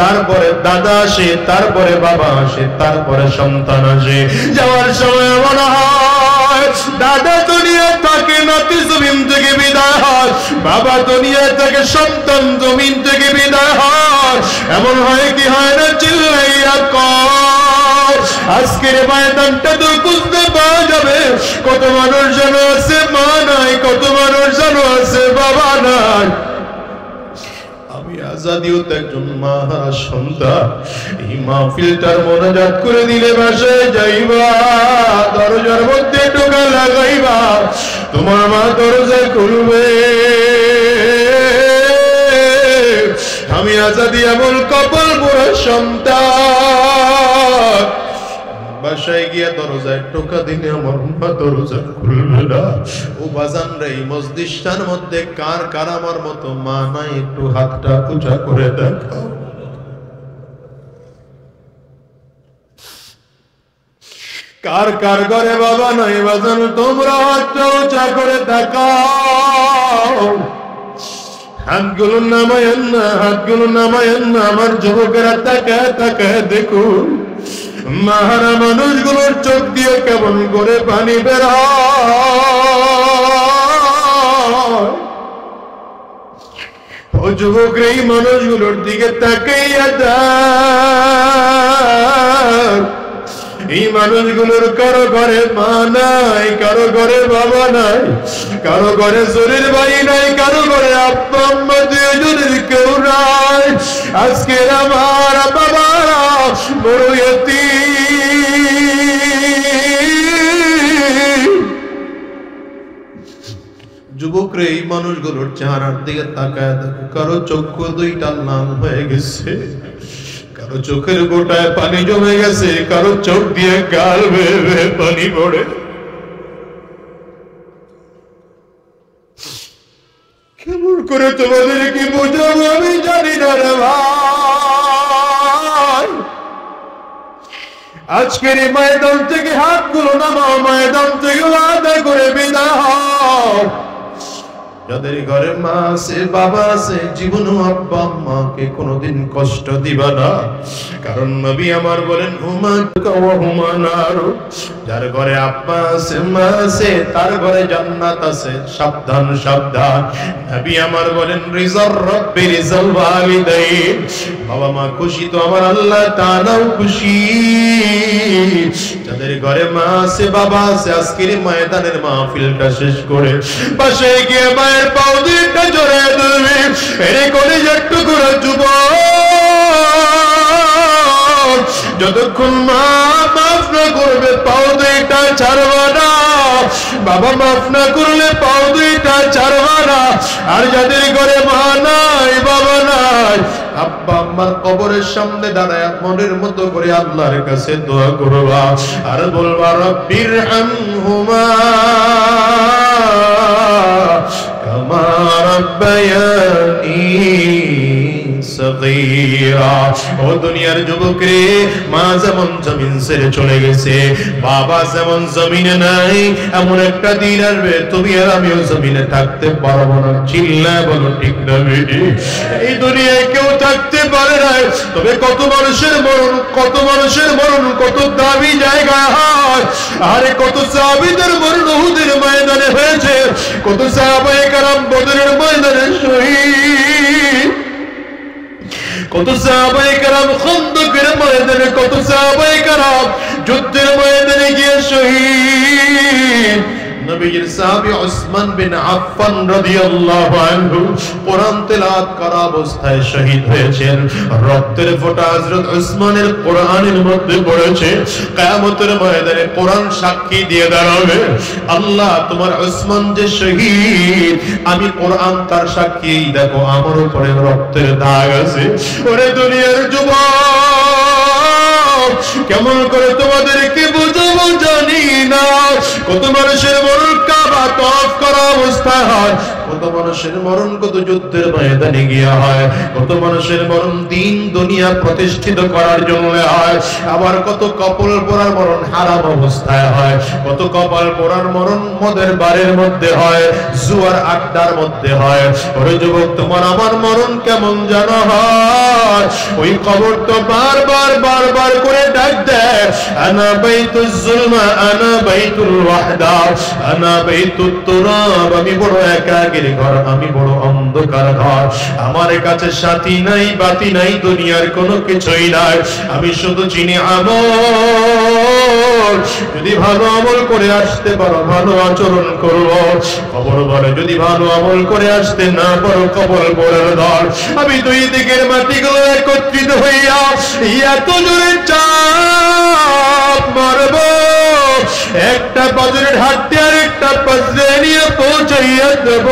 তারপরে দাদা আসে, তারপরে বাবা আসে, তারপরে সন্তান আসে। যাওয়ার সময় মনে হয় দাদা দুনিয়া থেকে নাতি জমিন থেকে বিদায় হয়, বাবা দুনিয়া থেকে সন্তান জমিন থেকে বিদায় হয়। এমন হয় কি হয় না চিল্লাইয়া কর। আজকের ময়দানটা তো বুঝতে পাওয়া যাবে কত মানুষ যেন আছে মা নাই, কত মানুষ যেন আছে বাবা নাই। আমি আজাদিও তো একজন মা সন্তান। এই মাহফিলটার মোনাজাত করে দিলে বাসায় যাইবা, দরজার মধ্যে টোকা লাগাইবা, তোমার মা দরজা খুলবে। আমি আজাদি এমন কপাল পোড়া সন্তান, বাসায় গিয়া দরজায় টোকা দিলে আমার মা দরজা খুলবে না। ও বাজান রে, মসজিদটার মধ্যে কার কার আমার মতো মা নাই, একটু হাতটা উঁচা করে দেখাও। কার কার ঘরে বাবা নাই বাজান, তোমরা হাতটা উঁচা করে দেখাও। হাতগুলো নামায়েন না, হাতগুলো নামায়েন না। আমার যুবকেরা তাকায় তাকায় দেখুন মাহারা মানুষগুলোর চোখ দিয়ে কেমন করে পানি বের হয়। ও যুবক, এই মানুষগুলোর দিকে তাকাইয়া দেখ। এই মানুষগুলোর কারো ঘরে মা নাই, কারো ঘরে বাবা নাই, কারো ঘরে শরীর ভাই নাই, কারো ঘরে আব্বা আম্মা দুজনের কেউ নাই। আজকে আমার বাবারা বড় এতিম। যুবকরা এই মানুষগুলোর চেহারার দিকে তাকায় দেখো, কারো চক্ষু দুইটা লাল হয়ে গেছে, কারো চোখের গোটায় পানি জমে গেছে, কারো চোখ দিয়ে গাল বেয়ে বেয়ে পানি পড়ে। কেমন করে তোমাদের কি বোঝাবো আমি জানি না রে ভাই। আজকের এই ময়দান থেকে হাতগুলো নামাও, ময়দান থেকে আদায় করে বিদায় হও। যাদের ঘরে মা আছে বাবা আছে জীবনও আব্বা আম্মাকে কোনোদিন কষ্ট দিবা না, কারণ নবী আমার বলেন হুমা ওয়া হুমা নার, যার ঘরে আব্বা আছে মা আছে তার ঘরে জান্নাত আছে, সাবধান সাবধান। নবী আমার বলেন রিজার রব্বি রিজাল ওয়ালিদাইন, বাবা মা খুশি তো আমার আল্লাহ তাআলাও খুশি। যাদের ঘরে মা আছে বাবা আছে আজকের ময়দানের মাহফিলটা শেষ করে পাশে গিয়ে মায়ের পাও দুইটা জড়িয়ে ধরবে, এরে কলিজার টুকরা যুবক, যতক্ষণ মা মাফ না করবে পাও দুইটা ছাড়বা না, বাবা মাফ না করলে পাও দুইটা ছাড়বা না। আর যাদের ঘরে মা নাই বাবা নাই আব্বা আম্মার কবরের সামনে দাঁড়ায় মনের মতো করে আল্লাহর কাছে দোয়া করবা আর বলবা রব্বির হামহুমা কামা রাব্বায়ানি সগীরা। ও দুনিয়ার যুবক রে, মা যেমন জমিন ছেড়ে চলে গেছে, বাবা যেমন জমিনে নাই, এমন একটা দিন আসবে তুমি আর আমিও জমিনে থাকতে পারবো না। চিল্লায় বলো ঠিক না বেটি? এই দুনিয়ায় কেউ থাকতে পারে না, তবে কত মানুষের মরণ, কত মানুষের মরণ কত দামি জায়গায় হয়। আরে কত সাহাবীদের মরণ উহুদের ময়দানে হয়েছে, কত সাহাবায়ে কেরাম বদরের ময়দানে শহীদ, কত সাহাবায়ে কেরাম খন্দকের ময়দানে, কত সাহাবায়ে কেরাম যুদ্ধের ময়দানে গিয়ে শহীদ। নবীজির সাহাবী উসমান বিন আফফান রাদিয়াল্লাহু আনহু কোরআন তেলাওয়াত করা অবস্থায় শহীদ হয়েছেন। রক্তের ফোঁটা হযরত উসমানের কোরআনের মধ্যে পড়েছে। কিয়ামতের ময়দানে কোরআন সাক্ষী দিয়ে দাঁড়াবে, আল্লাহ তোমার উসমান যে শহীদ, আমি কোরআন তার সাক্ষী, দেখো আমার উপরে রক্তের দাগ আছে। ওরে দুনিয়ার যুবক, কেমন করে তোমাদেরকে বুঝাবো জানি না। কত মানুষের মরণ কাবা তওয়াফ করা অবস্থায় হয়, কত মানুষের মরণ কত যুদ্ধের ময়দানে গিয়ে হয়, কত মানুষের মরণ দিন দুনিয়া প্রতিষ্ঠিত করার জন্য হয়। আবার কত কপাল পোড়ার মরণ হারাম অবস্থায় হয়, কত কপাল পোড়ার মরণ মদের বারের মধ্যে হয়, জুয়ার আড্ডার মধ্যে হয়। ওরে যুবক, তোমার আমার মরণ কেমন জানা হয়? ওই কবর তো বারবার বারবার করে ডাক দেয়, আনা বাইতুজ জুলমা আনা বাইতুল ওয়াহদা আনা বাইতুত তুরাব, আমি বড় একাকীর ঘর, আমি বড় অন্ধকার ঘর, আমার কাছে সাথী নাই বাতি নাই, দুনিয়ার কোনো কিছুই নাই, আমি শুধু চিনি আমল। যদি ভালো আমল করে আসতে পারো ভালো আচরণ করবো, কবর বলে যদি ভালো আমল করে আসতে না পারো কবর বলের ধর। আমি দুই দিকের মাটিগুলো একত্রিত হইয়া এত জোরে চাপ মারবো, একটা পাজরের হাড্ডি আর একটা পাজরে নিয়ে পৌঁছাইয়া দেব।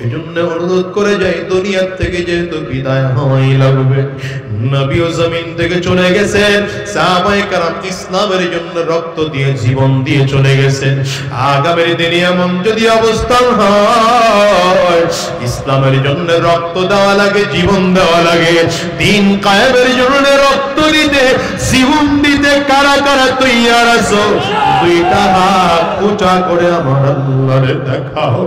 এজন্য অনুরোধ করে যাই, দুনিয়া থেকে যেহেতু বিদায় হওয়াই লাগবে, নবীও জমিন থেকে চলে গেছেন, সাহাবায়ে কেরাম ইসলামের জন্য রক্ত দিয়ে জীবন দিয়ে চলে গেছেন। আগামীর দিনে এমন যদি অবস্থান হয়, ইসলামের জন্য রক্ত দেওয়া লাগে, জীবন দেওয়া লাগে, দিন কায়েমের জন্য রক্ত দিতে জীবন দিতে কারা কারা তৈয়ার আছো? দুইটা হাত উঁচা করে আমার আল্লাহরে দেখাও,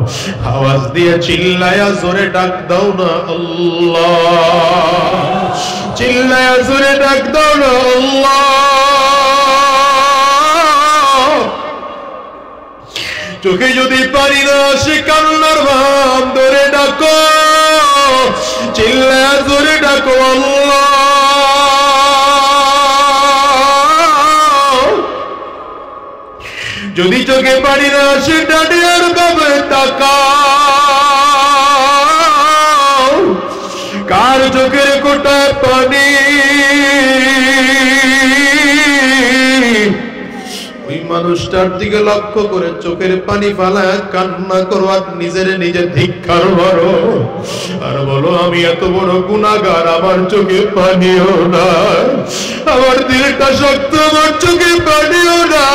আওয়াজ দিয়ে চিল্লায়া জোরে ডাক দাও না আল্লাহ, চিল্লায়া জোরে ডাক দাও না আল্লাহ। চোখে যদি পারি না সে কান্নার ভাব ধরে ডাকো, চিল্লায়া জোরে ডাকো আল্লাহ। যদি চোখে পারি না সে ডাডিয়ার ভাবে তাকাও, কার চোখের কোটায় পানি, ওই মানুষটার দিকে লক্ষ্য করে চোখের পানি ফালায় কান্না করো আর নিজের নিজে ধিক্কার করো আর বলো, আমি এত বড় গুনাহগার, আমার চোখে পানিও না, আমার দিলটা শক্ত, আমার চোখে পানিও না।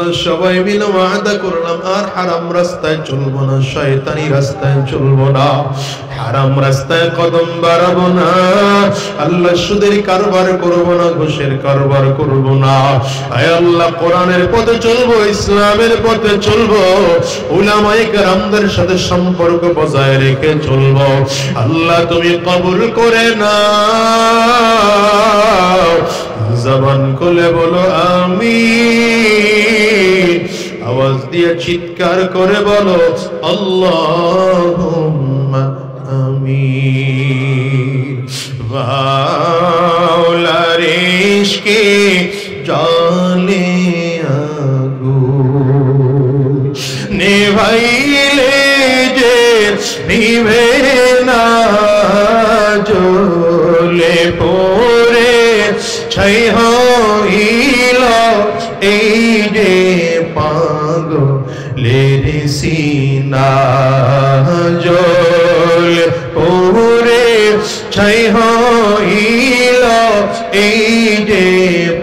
আল্লাহ সবাই মিলে ওয়াদা করলাম আর হারাম রাস্তায় চলবো না, শয়তানি রাস্তায় চলবো না, হারাম রাস্তায় কদম বাড়াবো না, আল্লাহ সুদের কারবার করবো না, ঘুষের কারবার করবো না। আয় আল্লাহ কোরআনের পথে চলবো, ইসলামের পথে চলবো, উলামায়ে কেরামদের সাথে সম্পর্ক বজায় রেখে চলবো। আল্লাহ তুমি কবুল করে নাও। জবান খুলে বলো আমিন, আওয়াজ দিয়ে চিৎকার করে বলো আল্লাহুম্মা আমিন। মাওলার ইশকে জানে আগুন নেভাইলে যে নিভে না, জ্বলে পড়ে ছাই হইল এই যে পাগলের সিনা, জ্বলে পড়ে ছাই হইল এই যে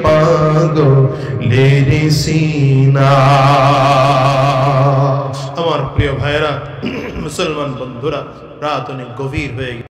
পাগলের সিনা। আমার প্রিয় ভাইরা, মুসলমান বন্ধুরা, রাত অনেক গভীর হয়ে গেছে।